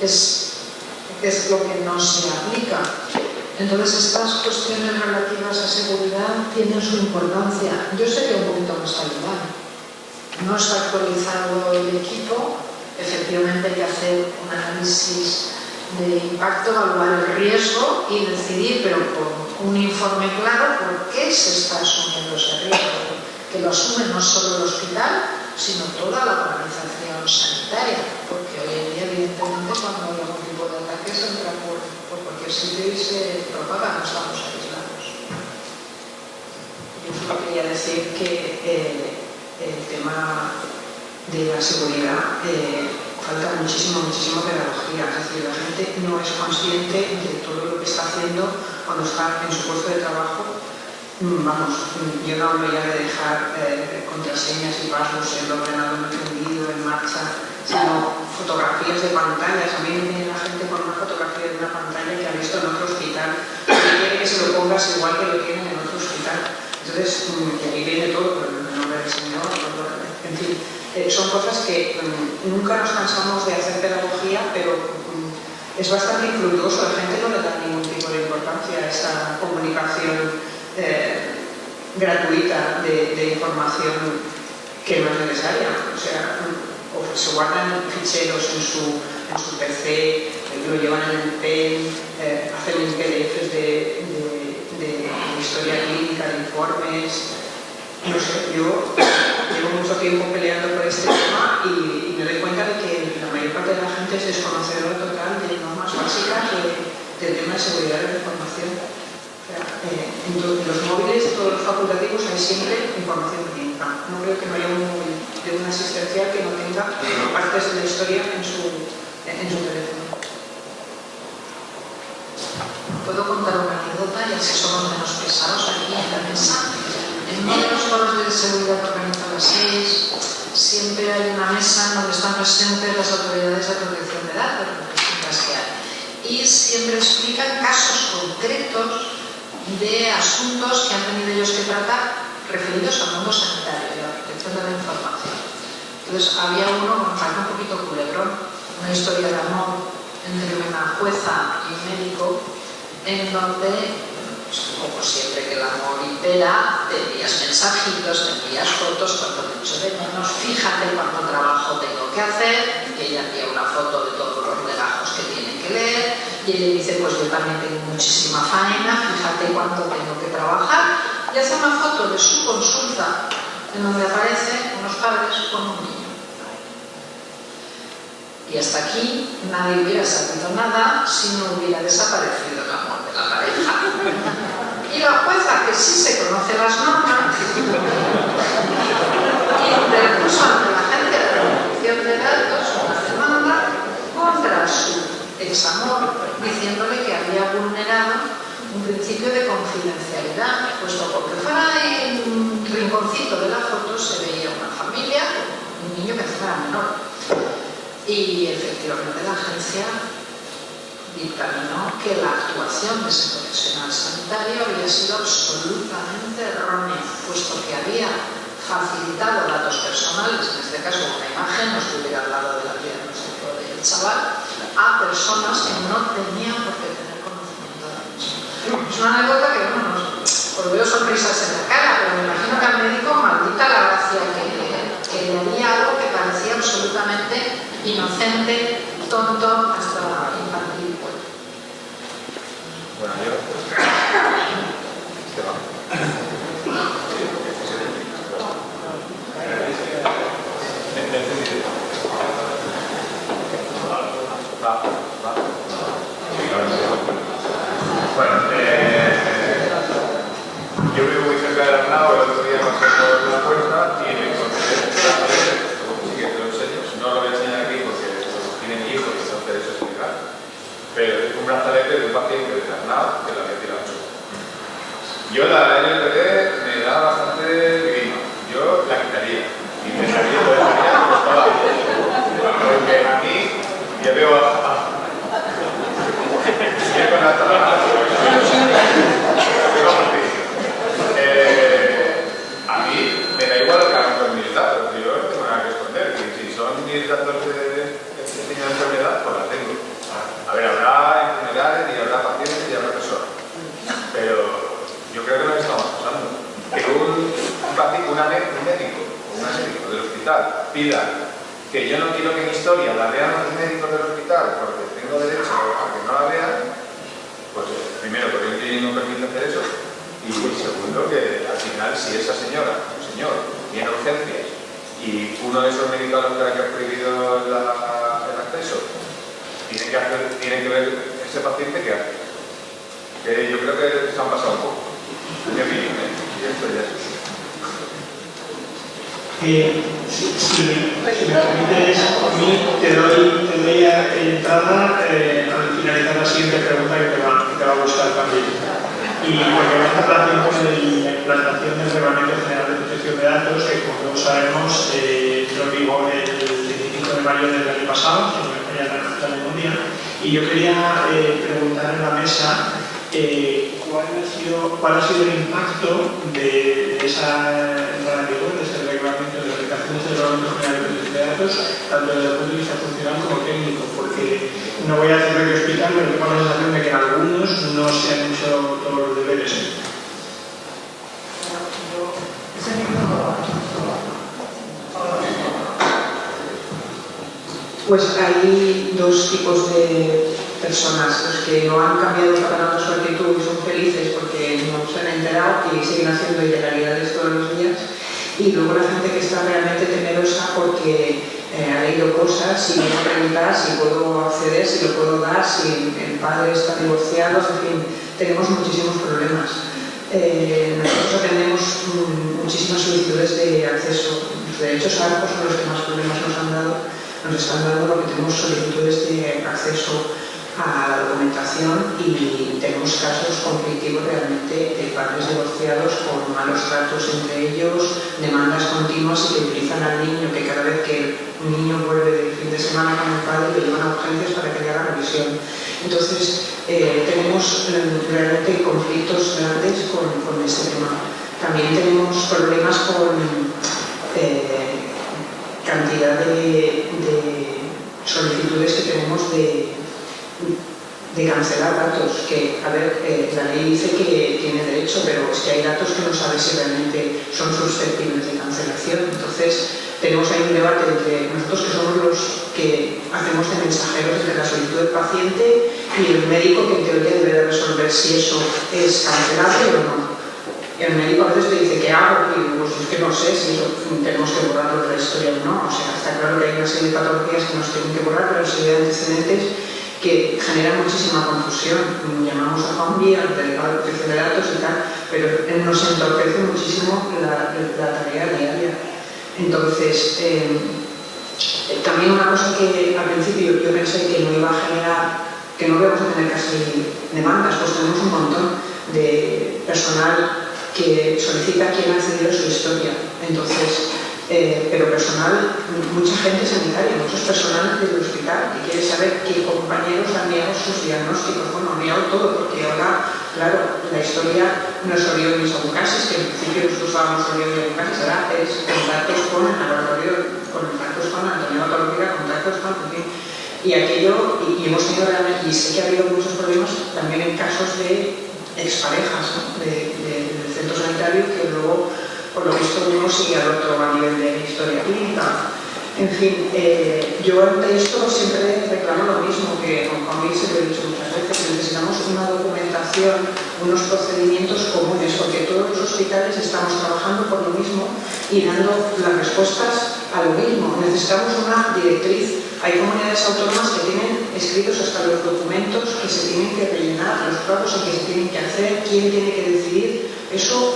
es lo que no se aplica. Entonces estas cuestiones relativas a seguridad tienen su importancia. Yo sería un poquito más ayudar. No está actualizado el equipo, efectivamente hay que hacer un análisis de impacto, evaluar el riesgo y decidir, pero con un informe claro, por qué se está asumiendo ese riesgo, que lo asume no solo el hospital, sino toda la organización sanitaria, porque hoy en día, evidentemente, cuando hay algún tipo de ataque se entra por cualquier sitio y se propaga, no estamos aislados. Yo solo quería decir que el tema de la seguridad falta muchísimo pedagogía, es decir, la gente no es consciente de todo lo que está haciendo cuando está en su puesto de trabajo. Vamos, yo no me voy a dejar contraseñas y passwords en el ordenador encendido, en marcha, sino fotografías de pantallas. A mí me viene la gente con una fotografía de una pantalla que ha visto en otro hospital y quiere que se lo pongas igual que lo tienen en otro hospital. Entonces, y ahí viene todo, el nombre del Señor, en fin, son cosas que nunca nos cansamos de hacer pedagogía, pero es bastante infructuoso. La gente no le da ningún tipo de importancia a esa comunicación gratuita de información que no es necesaria. O sea, o se guardan ficheros en su PC, lo llevan en el pen, hacen PDFs de historia clínica, de informes. No sé, yo llevo mucho tiempo peleando por este tema y me doy cuenta de que la mayor parte de la gente es desconocedora total de normas básicas del tema de seguridad de la información. O sea, en los móviles, todos los facultativos, hay siempre información clínica. No creo que no haya un móvil de una asistencial que no tenga partes de la historia en su teléfono. Puedo contar una anécdota y así somos menos pesados aquí en la mesa. En uno de los foros de seguridad que organiza la SEIS, siempre hay una mesa donde están presentes las autoridades de protección de datos, las distintas que hay, y siempre explican casos concretos de asuntos que han tenido ellos que tratar referidos al mundo sanitario y a la protección de la información. Entonces había uno, me parece un poquito culebrón, una historia de amor entre una jueza y un médico, en donde, como siempre que el amor impera, te envías mensajitos, te envías fotos, cuando te echo de menos, fíjate cuánto trabajo tengo que hacer, y ella envía una foto de todos los legajos que tiene que leer, y él le dice, pues yo también tengo muchísima faena, fíjate cuánto tengo que trabajar, y hace una foto de su consulta, en donde aparecen unos padres con un niño. Y hasta aquí nadie hubiera sabido nada si no hubiera desaparecido el amor de la pareja. Y la jueza, que sí se conoce las normas, interpuso ante la Agencia de Protección de Datos una demanda contra su examor, diciéndole que había vulnerado un principio de confidencialidad, puesto porque fuera en un rinconcito de la foto se veía una familia con un niño que era menor. Y efectivamente la agencia dictaminó que la actuación de ese profesional sanitario había sido absolutamente errónea, puesto que había facilitado datos personales, en este caso una imagen, no estuviera al lado del diagnóstico del chaval, a personas que no tenían por qué tener conocimiento de eso. Es una anécdota que, bueno, os veo sonrisas en la cara, pero me imagino que al médico, maldita la gracia que le haría algo que parecía absolutamente inocente, tonto, hasta infantil. Bueno, yo... Bueno, yo vivo muy cerca del Arnao, el otro día pasé por la puerta y me encontré sí que te lo enseño, no lo voy a enseñar aquí porque tiene mi hijo y entonces eso es ilegal, pero es un brazalete de un paciente del Arnao que lo había tirado mucho. Yo la NPD me da bastante divino, yo la quitaría y lo dejaría como estaba, porque a mí ya veo con la tabla. A mí me da igual lo que hagan con mis datos, yo no tengo nada que esconder. Y si son mis datos de enfermedad, pues la tengo. A ver, habrá enfermedades y habrá pacientes y habrá personas. Pero yo creo que nos estamos pasando. Que un médico o una médico del hospital pida que yo no quiero que mi historia la vean los médicos del hospital porque tengo derecho a que no la vean, pues primero, porque yo no permite hacer eso, y segundo, que al final, si esa señora o señor tiene urgencias y uno de esos medicamentos que ha prohibido el acceso, tiene que ver ese paciente que hace. Que yo creo que se han pasado un poco. En mi opinión, y esto ya es. Si me permites, te doy entrada al finalizar la siguiente pregunta que te va a gustar también. Y porque va en relación con la implantación del Reglamento General de Protección de Datos, que como todos sabemos, entró en vigor el 25 de mayo del año pasado, si no me falla la memoria. Y yo quería preguntar en la mesa ¿cuál ha sido el impacto de esa entrada en vigor, de ese reglamento, de la aplicación de ese Reglamento General de Protección de Datos, tanto desde el punto de vista funcional como técnico? Porque no voy a hacer lo que explicar, pero tengo la sensación de que en algunos no se han hecho todos los deberes. Pues hay dos tipos de personas, los que no han cambiado para nada su actitud y son felices porque no se han enterado y siguen haciendo ilegalidades todos los días, y luego la gente que está realmente temerosa porque ha leído cosas y viene a preguntar si puedo acceder, si lo puedo dar, si el padre está divorciado, en fin, tenemos muchísimos problemas. Nosotros atendemos muchísimas solicitudes de acceso. Los derechos ARCO son los que más problemas nos están dando porque tenemos solicitudes de acceso a la documentación y tenemos casos conflictivos realmente de padres divorciados con malos tratos entre ellos, demandas continuas y que utilizan al niño, que cada vez que un niño vuelve del fin de semana con el padre le llevan a urgencias para que le haga revisión. Entonces tenemos realmente conflictos grandes con este tema. También tenemos problemas con cantidad de solicitudes que tenemos de cancelar datos, que, a ver, la ley dice que tiene derecho, pero es que hay datos que no sabes si realmente son susceptibles de cancelación. Entonces, tenemos ahí un debate entre nosotros, que somos los que hacemos de mensajeros entre la solicitud del paciente y el médico, que en teoría debe de resolver si eso es cancelable o no. Y el médico a veces te dice, ¿qué hago? Y pues es que no sé si eso tenemos que borrarlo de la historia o no. O sea, está claro que hay una serie de patologías que nos tienen que borrar, pero sí hay antecedentes que generan muchísima confusión. Llamamos a Juan Vía, al delegado de protección de datos y tal, pero nos entorpece muchísimo la tarea diaria. Entonces, también una cosa que al principio yo pensé que no iba a generar, que no íbamos a tener casi demandas, pues tenemos un montón de personal que solicita quién ha accedido a su historia. Entonces, pero personal, mucha gente sanitaria, muchos personales del hospital que quiere saber qué compañeros han enviado sus diagnósticos. Bueno, han enviado todo, porque ahora, claro, la historia no es Orión ni Sabucasis, que en principio nosotros usábamos Orión y Sabucasis, ahora es contactos con el laboratorio, contactos con la anatomía, contactos con, en fin. Y aquello, y hemos tenido realmente, y sé que ha habido muchos problemas también en casos de exparejas, ¿no? del centro sanitario, que luego, por lo visto, uno sigue al otro a nivel de historia clínica. En fin, yo ante esto siempre reclamo lo mismo, que con Juan Luis se lo he dicho muchas veces: necesitamos una documentación, unos procedimientos comunes, porque todos los hospitales estamos trabajando por lo mismo y dando las respuestas a lo mismo. Necesitamos una directriz. Hay comunidades autónomas que tienen escritos hasta los documentos que se tienen que rellenar, los plazos en que se tienen que hacer, quién tiene que decidir. Eso,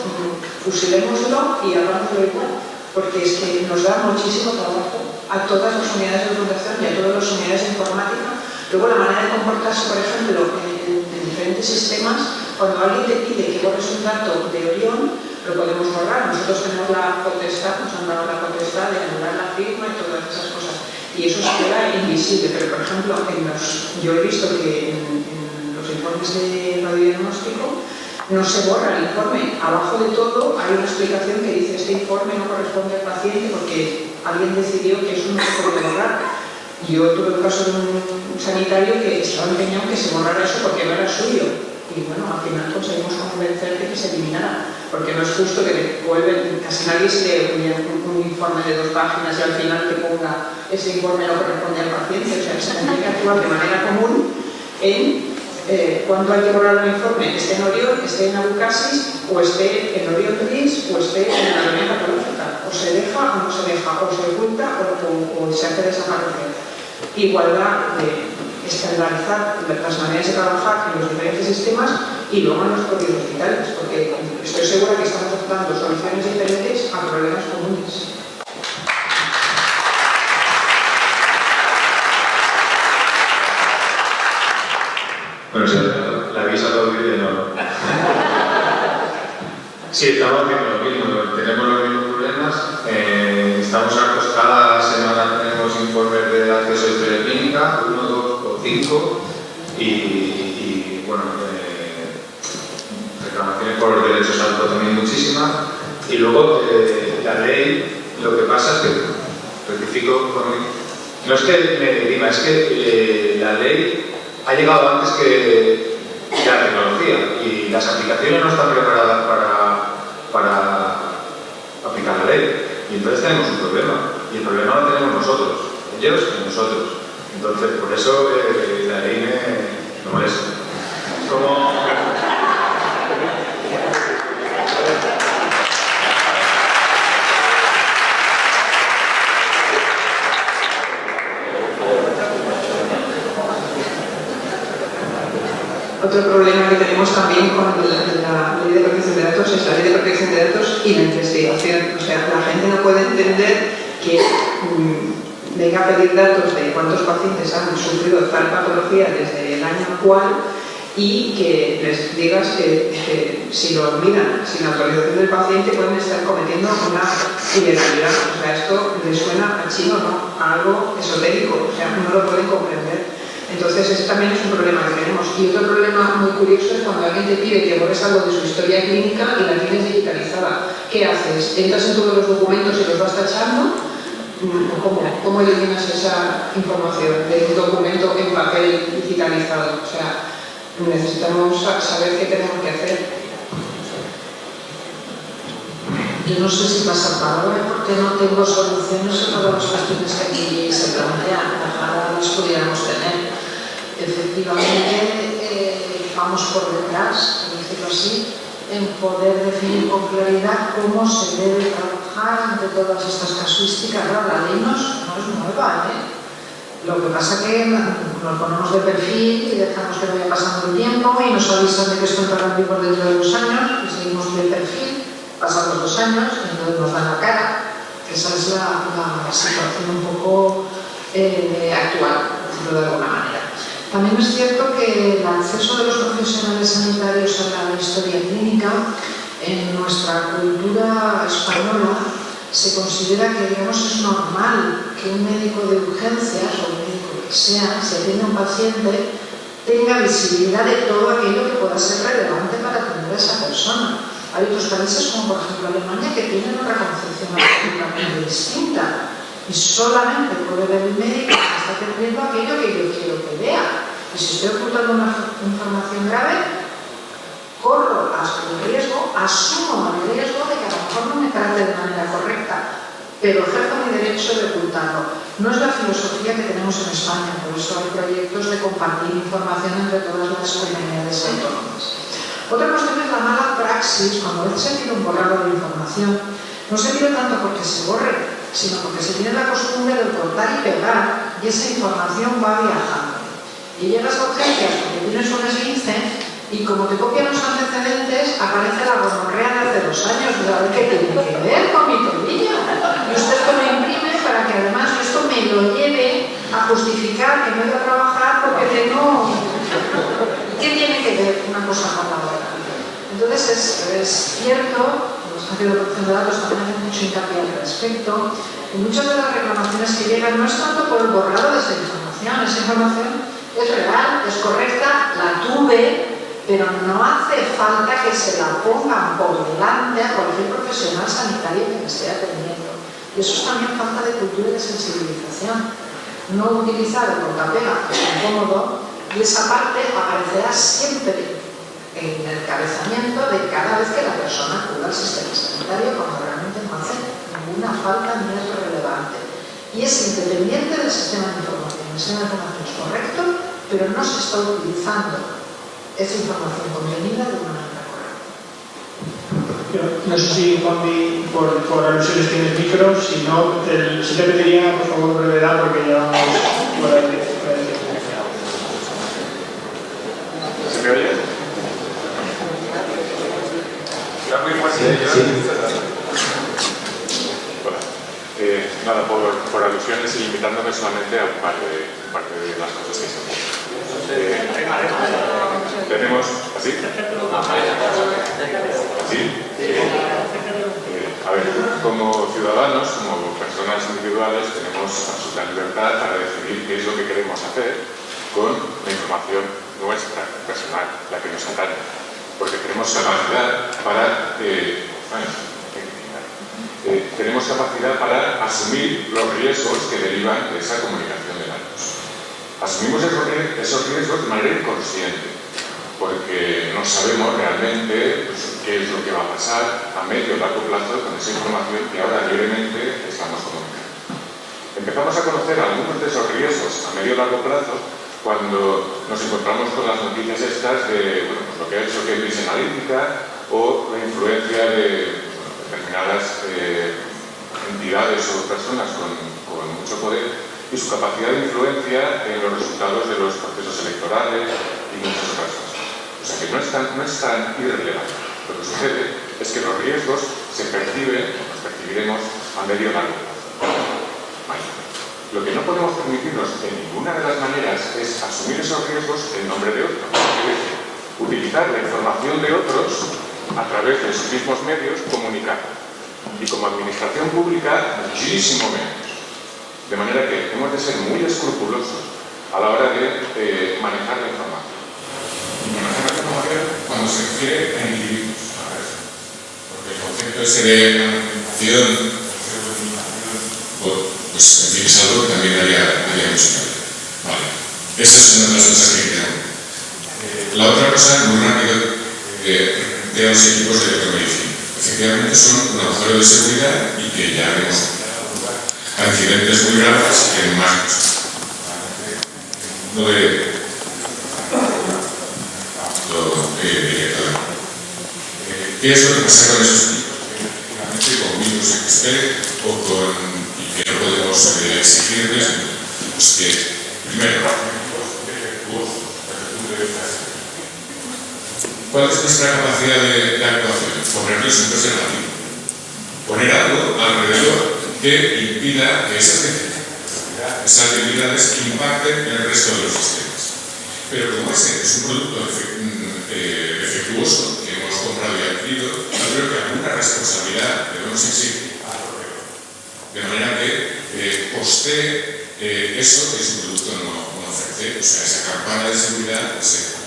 fusilémoslo y hagámoslo igual, porque es que nos da muchísimo trabajo a todas las unidades de documentación y a todas las unidades de informática. Luego, la manera de comportarse, por ejemplo, en diferentes sistemas, cuando alguien te pide que borres un dato de Orión, lo podemos borrar. Nosotros tenemos la potestad, nos han dado la potestad de anular la firma y todas esas cosas. Y eso se queda invisible, pero por ejemplo, yo he visto que en los informes de radiodiagnóstico no se borra el informe. Abajo de todo hay una explicación que dice: este informe no corresponde al paciente porque alguien decidió que eso no se puede borrar. Yo tuve un caso de un sanitario que estaba empeñado en que se borrara eso porque no era suyo. Y bueno, al final conseguimos convencer de que se eliminara, porque no es justo que vuelven, casi nadie se lee un informe de 2 páginas y al final te ponga ese informe no corresponde al paciente. O sea, se tendría que actuar de manera común en cuánto hay que borrar un informe, esté en Orión, esté en Abucasis, o esté en Orión Prince, o esté en la Reunión Patológica. O se deja o no se deja, o se oculta o se hace desaparecer. Igualdad de estandarizar las maneras de trabajar en los diferentes sistemas y luego en los propios hospitales, porque estoy segura que estamos adoptando soluciones diferentes a problemas comunes. Bueno, sí, la avisa todo el día, no. Sí, estamos haciendo lo mismo, tenemos los mismos problemas. Estamos hartos, cada semana tenemos informes de acceso a historia clínica, 1, 2 o 5, y bueno, reclamaciones por los derechos altos también muchísimas. Y luego la ley, lo que pasa es que, rectifico por mí, no es que me deprima, es que la ley ha llegado antes que la tecnología y las aplicaciones no están preparadas para aplicar la ley. Y entonces tenemos un problema. Y el problema lo tenemos nosotros, ellos y nosotros. Entonces, por eso la ley me molesta. Es como... Otro problema que tenemos también con la ley de protección de datos es la ley de protección de datos y la investigación. O sea, la gente no puede entender que venga a pedir datos de cuántos pacientes han sufrido tal patología desde el año cual y que les digas que si lo miran sin autorización del paciente pueden estar cometiendo una ilegalidad. O sea, esto les suena a chino, ¿no? A algo esotérico. O sea, no lo pueden comprender. Entonces, ese también es un problema que tenemos. Y otro problema muy curioso es cuando alguien te pide que borres algo de su historia clínica y la tienes digitalizada. ¿Qué haces? ¿Entras en todos los documentos y los vas tachando? ¿Cómo eliminas esa información de un documento en papel digitalizado? O sea, necesitamos saber qué tenemos que hacer. Yo no sé si pasa palabra porque no tengo soluciones a todas las cuestiones que aquí se plantean. Ojalá las pudiéramos tener. Efectivamente, vamos por detrás, por decirlo así, en poder definir con claridad cómo se debe trabajar ante todas estas casuísticas. Claro, la ley no es nueva, ¿eh? Lo que pasa es que nos ponemos de perfil y dejamos que vaya pasando el tiempo y nos avisan de que esto entrará en vigor dentro de 2 años y seguimos de perfil, pasan los 2 años y entonces nos dan la cara. Esa es la situación un poco actual, por decirlo de alguna manera. También es cierto que el acceso de los profesionales sanitarios a la historia clínica en nuestra cultura española se considera que, digamos, es normal que un médico de urgencias o un médico que sea, si atiende a un paciente, tenga visibilidad de todo aquello que pueda ser relevante para atender a esa persona. Hay otros países, como por ejemplo Alemania, que tienen otra concepción absolutamente distinta. Y solamente puede ver el médico que está atendiendo aquello que yo quiero que vea. Y si estoy ocultando una información grave, corro el riesgo, asumo el riesgo de que a lo mejor no me trate de manera correcta, pero ejerzo mi derecho de ocultarlo. No es la filosofía que tenemos en España, por eso hay proyectos de compartir información entre todas las comunidades autónomas. Otra cuestión es la mala praxis, cuando a veces se pide un borrado de información. No se pide tanto porque se borre, sino porque se tiene la costumbre de cortar y pegar y esa información va viajando. Y llegas a urgencias porque tienes un esguince y como te copian los antecedentes aparece la gonorrea de hace 2 años. ¿Qué tiene que ver con mi tobillo? Y usted esto lo imprime para que además esto me lo lleve a justificar que no voy a trabajar porque tengo... ¿Qué tiene que ver una cosa con la otra? Entonces es cierto, los agentes de protección de datos también hacen mucho hincapié al respecto, y muchas de las reclamaciones que llegan no es tanto por el borrado de esa información es real, es correcta, la tuve, pero no hace falta que se la pongan por delante a cualquier profesional sanitario que me esté atendiendo. Y eso es también falta de cultura y de sensibilización. No utilizar el cortapega, que es incómodo, y esa parte aparecerá siempre en el encabezamiento de cada vez que la persona acuda al sistema sanitario cuando realmente no hace ninguna falta ni es relevante. Y es independiente del sistema de información. El sistema de información es correcto, pero no se está utilizando es información contenida de una manera correcta. No sé si Juanvi, por alusiones tienes micro, si no, sí te pediría por favor brevedad porque ya vamos fuera de tiempo. ¿Se me oye? ¿Era muy fácil? Sí. Nada, por alusiones y limitándome solamente a un par de las cosas que se tenemos ¿así? ¿Así? A ver, como ciudadanos, como personas individuales, tenemos absoluta libertad para decidir qué es lo que queremos hacer con la información nuestra, personal, la que nos atañe. Porque tenemos capacidad para tenemos capacidad para asumir los riesgos que derivan de esa comunicación de datos. Asumimos esos riesgos de manera inconsciente, porque no sabemos realmente qué es lo que va a pasar a medio o largo plazo con esa información que ahora libremente estamos comunicando. Empezamos a conocer algunos de esos riesgos a medio o largo plazo cuando nos encontramos con las noticias estas de lo que ha hecho Cambridge Analytica o la influencia de determinadas entidades o personas con mucho poder y su capacidad de influencia en los resultados de los procesos electorales y muchas otras cosas. O sea que no es tan irrelevante. Lo que sucede es que los riesgos se perciben, los percibiremos a medio y largo plazo. Lo que no podemos permitirnos de ninguna de las maneras es asumir esos riesgos en nombre de otros. Es decir, utilizar la información de otros a través de sus mismos medios, comunicar. Y como administración pública, muchísimo menos. De manera que hemos de ser muy escrupulosos a la hora de manejar la información. Y manejar la información cuando se refiere a individuos. Porque el concepto ese de administración, pues en fin, es algo que también haría mucho bien. Vale. Esa es una de las cosas que creo. La otra cosa, muy rápido, de los equipos de electromedicina. Efectivamente son un agujero de seguridad y que ya vemos accidentes muy graves en más. No de ¿qué es lo que pasa con esos equipos? Efectivamente, con Windows XP o con y que no podemos exigirles, pues que primero, ¿cuál es nuestra capacidad de actuación? Ponerles un preservativo. Poner algo alrededor que impida que esas debilidades impacten en el resto de los sistemas. Pero como ese es un producto defectuoso que hemos comprado y adquirido, yo creo que alguna responsabilidad debemos exigir. De manera que costee eso que su producto no ofrece, o sea, esa campana de seguridad, muchas gracias.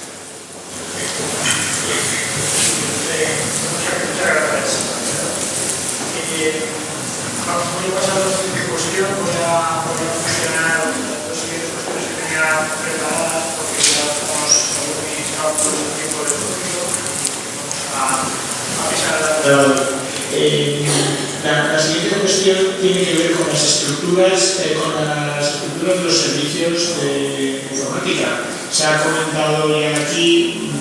Voy a pasar a la siguiente cuestión, voy a funcionar las siguientes cuestiones que tenía preparadas porque ya estamos organizados por el tiempo de estudio. Vamos a pisar la siguiente cuestión tiene que ver con las estructuras de los servicios de informática. Se ha comentado ya aquí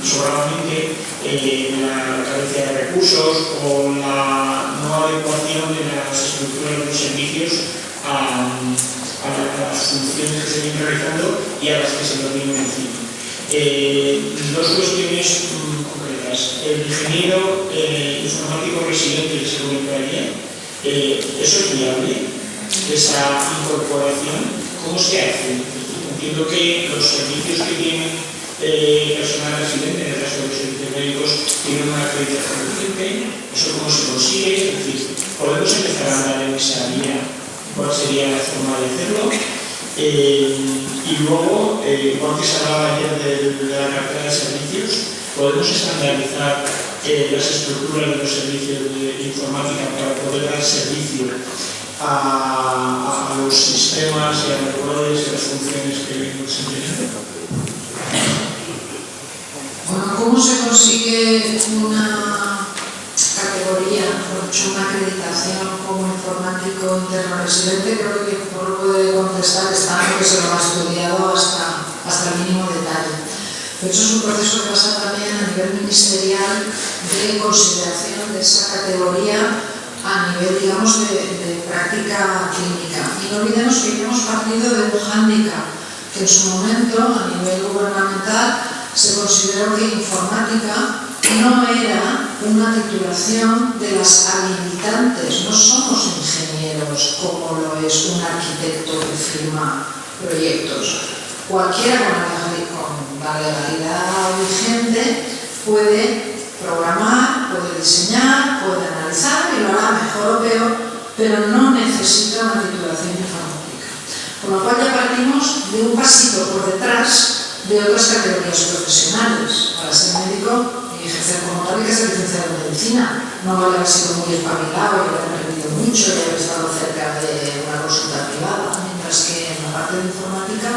sobradamente la carencia de recursos o la no adecuación de las estructuras de los servicios a las funciones que se vienen realizando y a las que se nos vienen encima. Dos cuestiones concretas. El ingeniero informático residente que se comentó ayer, ¿eso es viable? Esa incorporación, ¿cómo se hace? Entiendo que los servicios que tienen personal residente, en el caso de los servicios médicos, tienen una acreditación urgente. ¿Eso cómo se consigue? Es decir, ¿podemos empezar a andar en esa vía? ¿Cuál sería la forma de hacerlo? Y luego, igual que se hablaba ayer de la cartera de servicios, ¿podemos estandarizar las estructuras de los servicios de informática para poder dar servicio a los sistemas y a los roles y las funciones que venimos desempeñando? Bueno, ¿cómo se consigue una categoría, una acreditación como informático interno residente? Creo que por lo puede contestar está que se lo ha estudiado hasta el mínimo detalle. Pero eso es un proceso que pasa también a nivel ministerial de consideración de esa categoría a nivel, digamos, de práctica clínica. Y no olvidemos que hemos partido de un hándicap que en su momento, a nivel gubernamental, se consideró que informática no era una titulación de las habilitantes. No somos ingenieros como lo es un arquitecto que firma proyectos. Cualquiera con la legalidad vigente puede programar, puede diseñar, puede analizar y lo hará mejor o peor, pero no necesita una titulación informática. Con lo cual ya partimos de un pasito por detrás de otras categorías profesionales. Para ser médico y ejercer como tal hay que ser licenciado en medicina. No vale haber sido muy espabilado y haber aprendido mucho y haber estado cerca de una consulta privada, mientras que en la parte de informática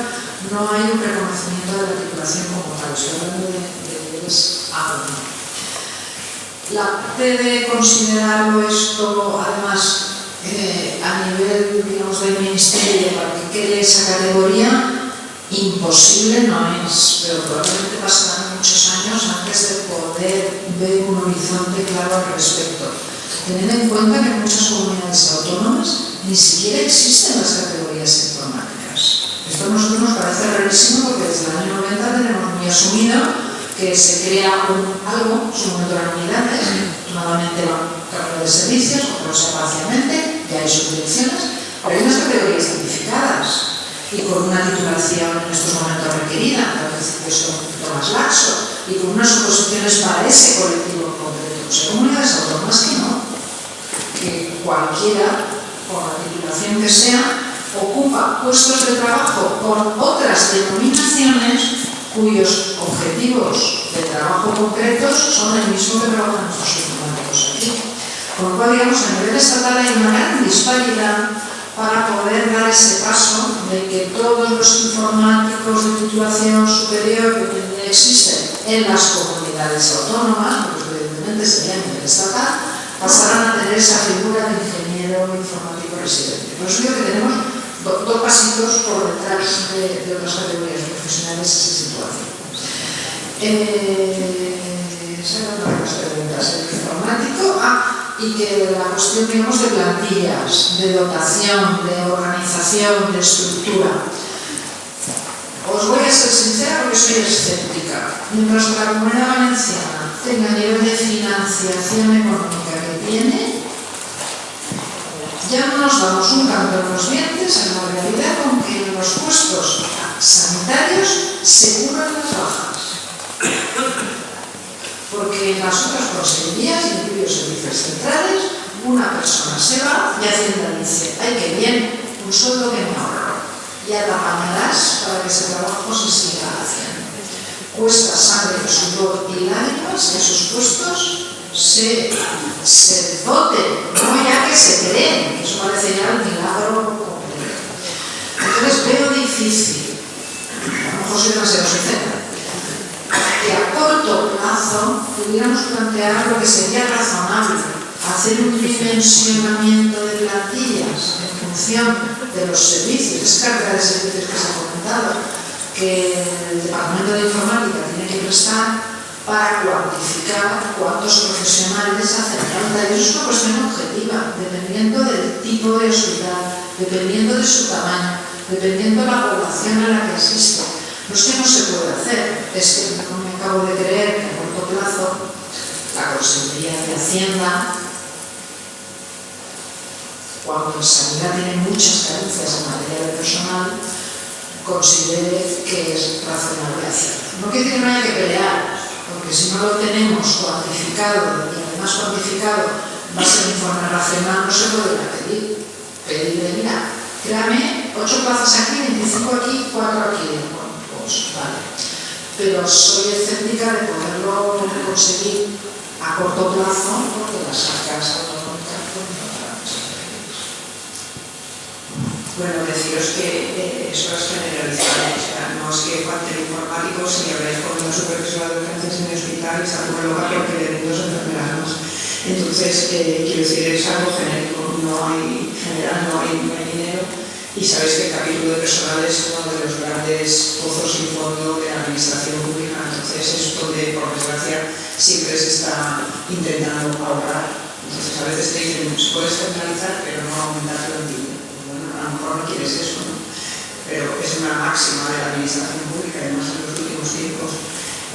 no hay un reconocimiento de la titulación como tal. Estoy hablando de niveles A1. La parte de considerarlo esto, además, a nivel, digamos, del ministerio, para que quede esa categoría, imposible no es, pero probablemente pasarán muchos años antes de poder ver un horizonte claro al respecto. Teniendo en cuenta que en muchas comunidades autónomas ni siquiera existen las categorías informáticas. Esto a nosotros nos parece rarísimo porque desde el año 90 tenemos muy asumido que se crea algo, su momento de unidades, nuevamente un cambio de servicios, o sea, parcialmente, ya hay subdirecciones, pero hay unas categorías certificadas y con una titulación en estos momentos requerida, tal vez es un poquito más laxo, y con unas suposiciones para ese colectivo en concreto. O sea, comunidades autónomas que no, que cualquiera, con la titulación que sea, ocupa puestos de trabajo con otras denominaciones cuyos objetivos de trabajo concretos son el mismo que trabajan nuestros informáticos aquí. Con lo cual, digamos, a nivel estatal hay una gran disparidad para poder dar ese paso de que todos los informáticos de titulación superior que existen en las comunidades autónomas, porque evidentemente sería a nivel estatal, pasarán a tener esa figura de ingeniero informático residente. Por eso digo que tenemos dos pasitos por detrás de otras categorías profesionales esa situación. Esa era una de las preguntas. El informático, y que la cuestión, digamos, de plantillas, de dotación, de organización, de estructura. Os voy a ser sincera porque soy escéptica. Mientras la Comunidad Valenciana tenga el nivel de financiación económica que tiene, ya no nos damos un canto en los dientes en la realidad con que en los puestos sanitarios se cubran las bajas. Porque en las otras consejerías y en cuyos servicios centrales una persona se va y Hacienda dice: ¡ay, qué bien! Un sueldo que me ahorro. Ya tapañarás para que ese trabajo se siga haciendo. Cuesta sangre, sudor y lágrimas que esos puestos se doten, no ya que se creen, eso parece ya un milagro completo. Entonces veo difícil, a lo mejor soy demasiado sincera, que a corto plazo pudiéramos plantear lo que sería razonable, hacer un dimensionamiento de plantillas en función de los servicios, esa cartera de servicios que se ha comentado, que el Departamento de Informática tiene que prestar para cuantificar cuántos profesionales hacen falta. Y eso es una cuestión objetiva, dependiendo del tipo de hospital, dependiendo de su tamaño, dependiendo de la población a la que asiste. No es que no se puede hacer, es que no me acabo de creer que a corto plazo la Consejería de Hacienda, cuando en sanidad tiene muchas carencias en materia de personal, considere que es razonable hacerlo. No quiere decir que no haya que pelear, porque si no lo tenemos cuantificado y además cuantificado va a ser un informe racional, no se puede pedir. Pedirle, mira, créame 8 plazas aquí, 25 aquí, 4 aquí. Bueno, pues vale. Pero soy escéptica de poderlo conseguir a corto plazo porque las arcas autonómicas pues no van a ser. Bueno, deciros que eso es generalizado, o sea, no es que falten informáticos si habláis con una supervisora de urgencias en el hospital y se vuelve loca porque le den 2 enfermeras más. Entonces, quiero decir, es algo genérico, no hay dinero Y sabéis que el capítulo de personal es uno de los grandes pozos sin fondo de la administración pública, entonces es donde, por desgracia, siempre se está intentando ahorrar. Entonces a veces te dicen, se puede centralizar, pero no aumentar la plantilla. Bueno, a lo mejor no quieres eso, ¿no? Pero es una máxima de la administración pública, además en los últimos tiempos.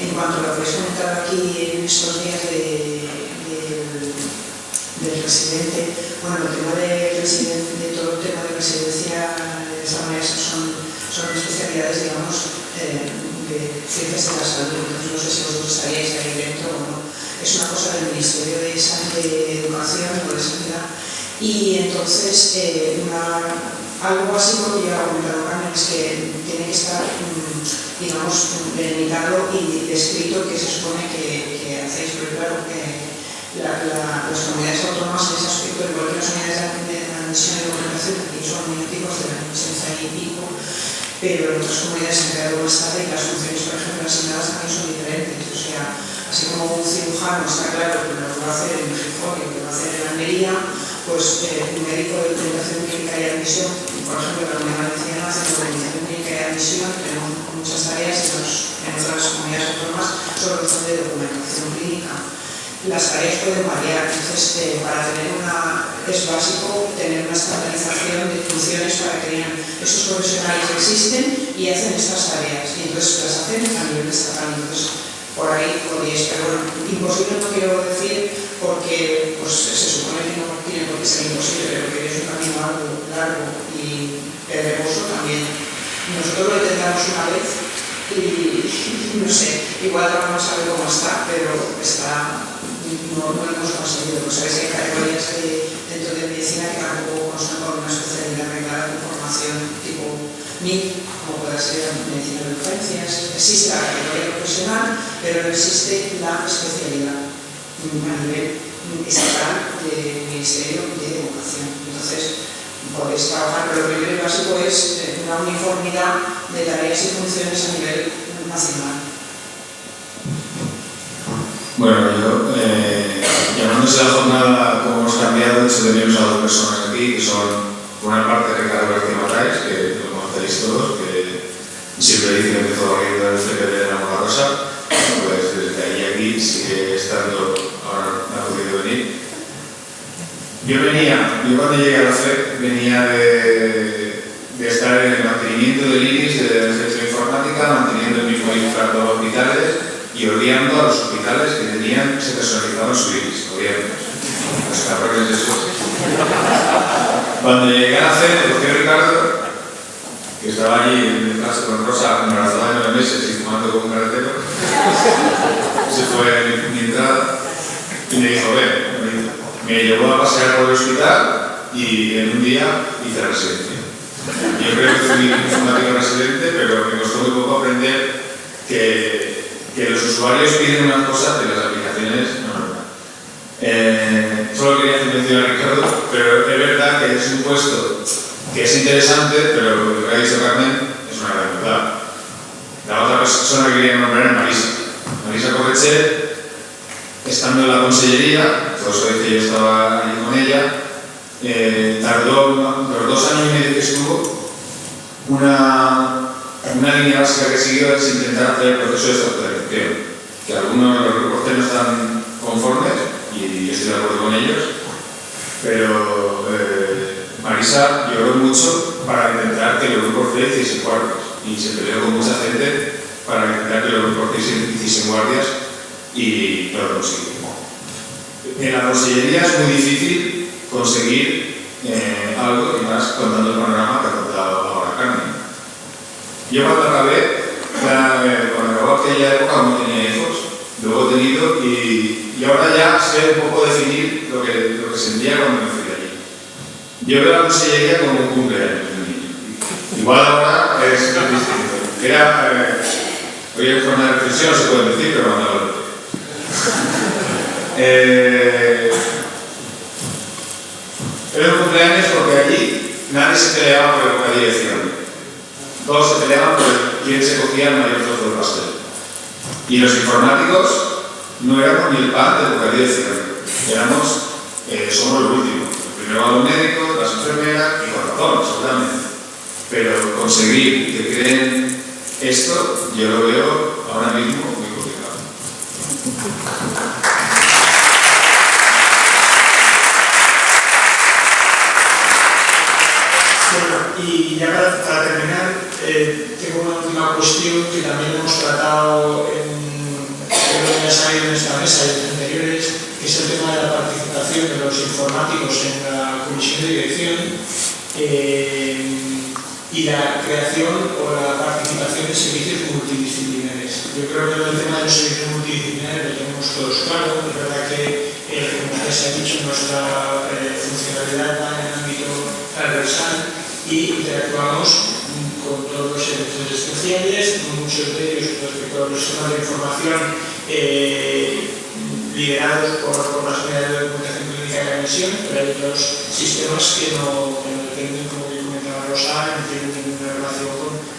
En cuanto a lo que habéis comentado aquí en estos días del residente, bueno, el tema de todo el tema de residencia de esta manera son especialidades, digamos, de ciencias de la salud. Entonces no sé si vosotros estaríais ahí dentro o no. Es una cosa del Ministerio de Educación o de Sanidad. Y entonces algo básico que ya ha comentado Carmen es que tiene que estar, digamos, delimitado y descrito que se supone que hacéis, pero claro que las comunidades autónomas en ese aspecto, igual que las unidades de admisión y documentación, que son muy antiguas, de la 60 y pico, pero en otras comunidades se han creado más tarde y las funciones, por ejemplo, asignadas también son diferentes. O sea, así como un cirujano está claro que lo va a hacer en Gijón y lo va a hacer en Almería, pues un médico de documentación clínica y admisión, por ejemplo, la Comunidad Valenciana hace documentación clínica y admisión, tenemos muchas tareas en otras comunidades autónomas sobre todo de documentación clínica. Las tareas pueden variar, entonces es básico tener una estandarización de funciones para que digan esos profesionales existen y hacen estas tareas y entonces las hacen a nivel estatal. Entonces por ahí podéis, pero bueno, imposible no quiero decir porque pues, se supone que no tiene por qué ser imposible, pero que es un camino algo largo y pedregoso también. Nosotros lo intentamos una vez y no sé, igual ahora no sabe cómo está, pero no lo hemos conseguido. Pues sabéis que hay categorías dentro de medicina que tampoco constan con una especialidad reglada con formación tipo MIT, como puede ser medicina de urgencias. Existe la categoría profesional, pero no existe la especialidad a nivel estatal del Ministerio de Educación. Entonces, podéis trabajar, pero lo primero y básico es una uniformidad de tareas y funciones a nivel nacional. Bueno, yo, llamándose la jornada como hemos cambiado, de hecho tenemos a dos personas aquí, que son, por una parte, Ricardo García Matáis, que lo conocéis todos, que siempre dice que empezó a reír del CPD de la Mora Rosa, pues desde ahí a aquí sigue estando, ahora no ha podido venir. Yo cuando llegué a la FED venía de estar en el mantenimiento del IRIS, de recepción informática, manteniendo el mismo infra de los hospitales y odiando a los hospitales que se personalizaban su IRIS, odiando. Los cabrones de eso. Cuando llegué a la FED, conocí a Ricardo, que estaba allí en clase con Rosa, embarazada de 9 meses y fumando como un carretero. Se fue mi entrada y me dijo, me llevó a pasear por el hospital y en un día hice residencia. Yo creo que fui informático residente, pero me costó muy poco aprender que los usuarios piden unas cosas de las aplicaciones no. Solo quería hacer mención a Ricardo, pero es verdad que es un puesto que es interesante, pero lo que ha dicho Carmen es una gran verdad. La otra persona que quería nombrar es Marisa Correchet, estando en la consellería, todos sabéis que yo estaba allí con ella, tardó los 2 años y medio que estuvo, una línea básica que siguió es intentar hacer el proceso de estatutarización, que algunos de los reportes no están conformes, y yo estoy de acuerdo con ellos, pero Marisa lloró mucho para intentar que los grupos C hiciesen guardias, y se peleó con mucha gente para intentar que los grupos C hiciesen guardias, y no lo consiguió. En la consellería es muy difícil conseguir algo, y más contando el panorama que ha contado ahora Carmen. Yo cuando acabó aquella época no tenía hijos, luego he tenido y ahora ya sé un poco definir lo que sentía cuando me fui de allí. Yo veo la consellería como un cumpleaños de un niño. Igual ahora es distinto. Hoy en forma de reflexión se puede decir, pero no lo era un cumpleaños porque allí nadie se peleaba por el bocadillo de cierre. Todos se peleaban por quién se cogía el mayor trozo del pastel. Y los informáticos no éramos ni el pan del bocadillo de cierre. Somos los últimos. Primero van los médicos, las enfermeras y con razón, seguramente. pero conseguir que creen esto, yo lo veo ahora mismo muy complicado. Bueno, y ya para terminar, tengo una última cuestión que también hemos tratado ya ha salido en esta mesa y en anteriores, que es el tema de la participación de los informáticos en la comisión de dirección y la creación o la participación de servicios multidisciplinares. Yo creo que el tema de los servicios multidisciplinares lo tenemos todos claro. Es verdad que, como ya se ha dicho, nuestra funcionalidad va en el ámbito transversal y interactuamos con todos los servicios especiales, muchos de ellos respecto a los sistemas de información liderados por las unidades de documentación clínica de la misión, pero hay otros sistemas que no dependen, como comentaba Rosa, no tienen ninguna relación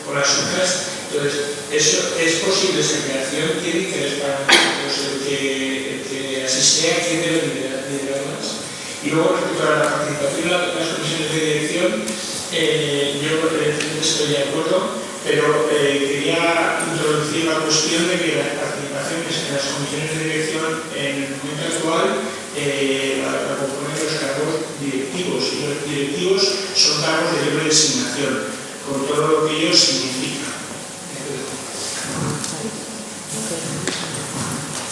con las otras. Entonces, eso es posible, esa creación tiene que para nosotros el que asiste a quien debe liderarlas. Y luego, respecto a la participación en las comisiones de dirección, yo estoy de acuerdo, pero quería introducir la cuestión de que las participaciones en las comisiones de dirección en el momento actual la componen los cargos directivos, y los directivos son cargos de libre designación, con todo lo que ello significa.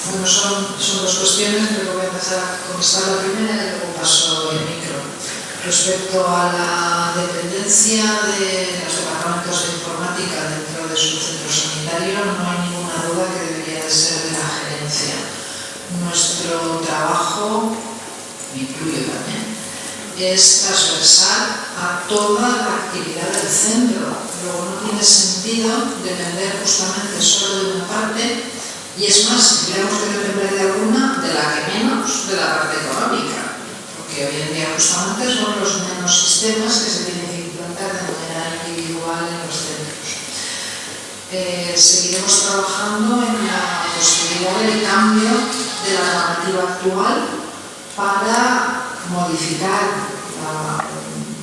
Bueno, son dos cuestiones, pero voy a empezar a contestar la primera y luego paso el micro. Respecto a la dependencia de los departamentos de informática dentro de su centro sanitario, no hay ninguna duda que debería de ser de la gerencia. Nuestro trabajo, me incluyo también, es transversal a toda la actividad del centro. Luego no tiene sentido depender justamente solo de una parte, y es más, si tuviéramos que depender de alguna, de la que menos, de la parte económica. Que hoy en día justamente son los menos sistemas que se tienen que implantar de manera individual en los centros. Seguiremos trabajando en la posibilidad del cambio de la normativa actual para modificar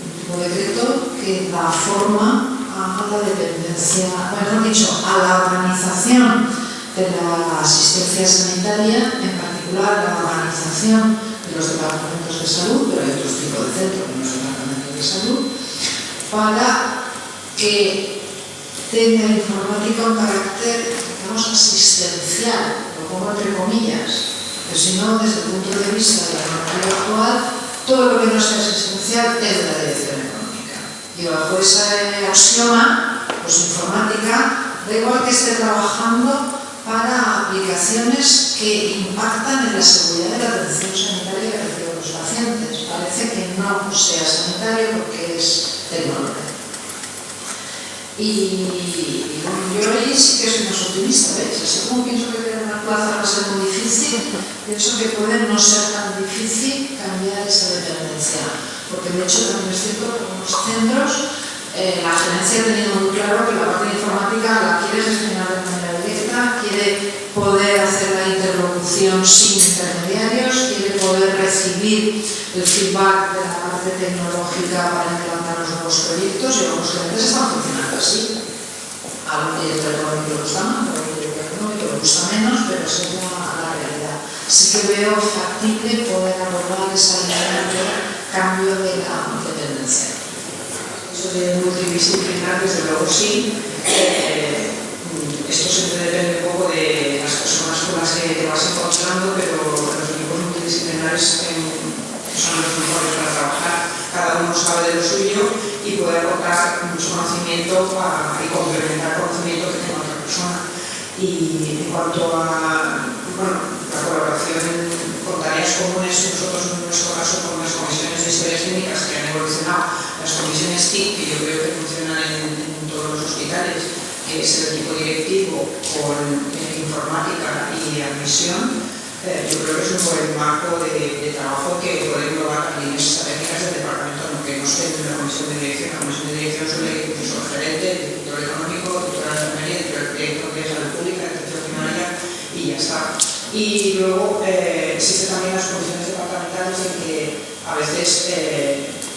un tipo de decreto que da forma a la dependencia, mejor dicho, a la organización de la asistencia sanitaria, en particular la organización de los departamentos de salud, pero hay otros tipos de centros que no son departamentos de salud, para que tenga informática un carácter, digamos, asistencial, lo pongo entre comillas, pero si no, desde el punto de vista de la normativa actual, todo lo que no sea asistencial es de la dirección económica. Y bajo ese axioma, pues informática, da igual que esté trabajando para aplicaciones que impactan en la seguridad de la atención sanitaria que reciben los pacientes. Parece que no sea sanitario porque es tecnológico. Y bueno, yo ahí sí que soy más optimista, ¿veis? Así como pienso que tener una plaza va a ser muy difícil, pienso que puede no ser tan difícil cambiar esa dependencia. Porque de hecho también es cierto que en algunos centros la gerencia ha tenido muy claro que la parte de informática la quiere gestionar de manera directa, quiere poder hacer la interlocución sin intermediarios, quiere poder recibir el feedback de la parte tecnológica para implantar los nuevos proyectos, y algunos clientes están funcionando así. A un director económico le gusta más, a un director económico le gusta menos, pero es la realidad. Sí que veo factible poder abordar esa idea de cambio de la dependencia. Eso de multidisciplinar, desde luego sí. Esto siempre depende un poco de las personas con las que te vas encontrando, pero los equipos multidisciplinares son los mejores para trabajar. Cada uno sabe de lo suyo y puede aportar mucho conocimiento y complementar conocimiento que tenga otra persona. Y en cuanto a la colaboración con tareas comunes, nosotros en nuestro caso con las comisiones de historias clínicas que han evolucionado, las comisiones TIC, que yo creo que funcionan en todos los hospitales, que es el equipo directivo con informática y admisión, yo creo que es un buen marco de trabajo que puede englobar también esas técnicas del departamento, aunque no esté en la comisión de dirección. La comisión de dirección suele incluso el gerente, el director económico, el director de enfermería, el director de salud pública, el director primaria, y ya está. Y luego existen también las comisiones departamentales en que a veces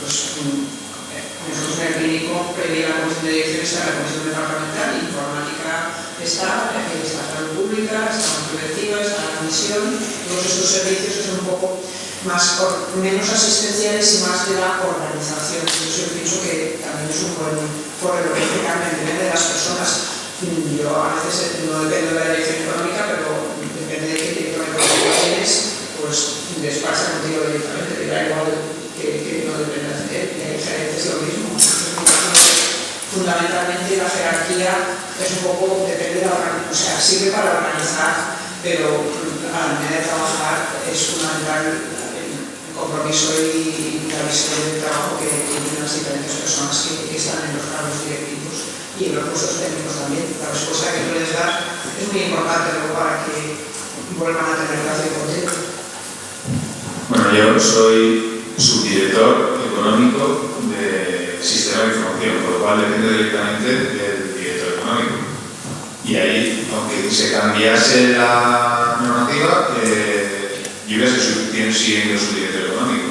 nosotros en el clínico, previa a la comisión comisión de dirección está la comisión departamental, informática está salud pública, está la preventiva, está la admisión. Todos estos servicios son un poco menos asistenciales y más de la organización. Entonces yo pienso que también es un buen corredor que cambia, depende de las personas. Yo a veces no dependo de la dirección económica, pero depende de qué dirección económica tienes, pues despacha contigo directamente, te da igual que no dependas de él, y hay gerentes lo mismo. Fundamentalmente la jerarquía es un poco, depende de la organización, o sea, sirve para organizar, pero a la manera de trabajar es fundamental el compromiso y la visión del trabajo que tienen las diferentes personas que están en los cargos directivos y en los puestos técnicos también. La respuesta que tú les das es muy importante luego para que vuelvan a tener relación contigo. Bueno, yo soy subdirector económico de Sistema de Información, por lo cual dependo directamente del director económico. Y ahí, aunque se cambiase la normativa, yo voy a seguir siendo subdirector económico.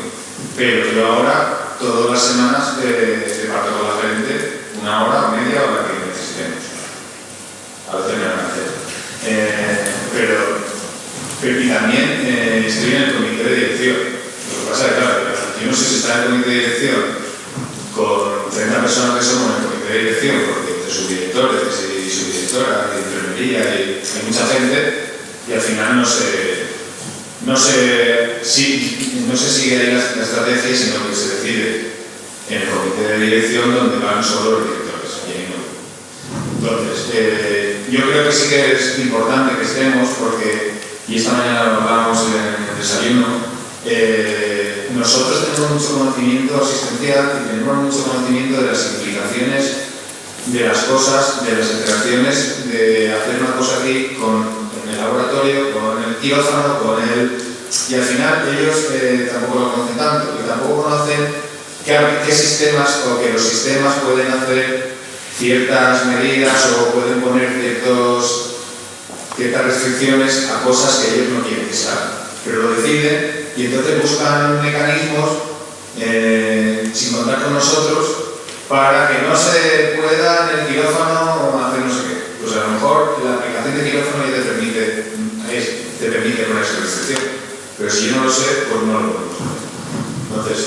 Pero yo ahora, todas las semanas, parto con la gerente una hora o media o la que necesitemos. A veces me van a hacer. Pero y también estoy en el comité de dirección. Lo que pasa es que, claro, yo no sé si está en el comité de dirección con 30 personas que somos en el comité de dirección, porque entre subdirectores y subdirectoras, de enfermería, y hay mucha gente, y al final no se sigue ahí la estrategia, sino que se decide en el comité de dirección donde van solo los directores. Y ahí no. Entonces, yo creo que sí que es importante que estemos, porque, y esta mañana lo hablábamos en el desayuno, nosotros tenemos mucho conocimiento asistencial y tenemos mucho conocimiento de las implicaciones de las cosas, de las interacciones, de hacer una cosa aquí en el laboratorio, con el quirófano, con el... Y al final ellos tampoco lo conocen tanto y tampoco conocen qué sistemas o que los sistemas pueden hacer ciertas medidas o pueden poner ciertas restricciones a cosas que ellos no quieren que se hagan. Pero lo deciden y entonces buscan mecanismos sin contar con nosotros para que no se pueda en el quirófano hacer no sé qué. Pues a lo mejor la aplicación de quirófano ya te permite poner esa restricción. Pero si yo no lo sé, pues no lo podemos hacer. Entonces,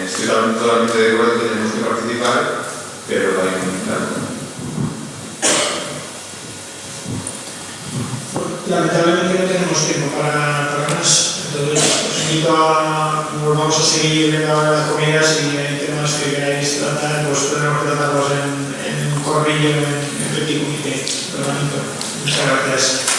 estoy totalmente de acuerdo que tenemos que participar, pero hay que intentarlo. Lamentablemente no tenemos tiempo para más, entonces os invito a volvamos a seguir en la hora de las comidas y hay temas que queráis tratar, pues tenemos que tratarlos en corrillo, en petit comité. Muchas gracias.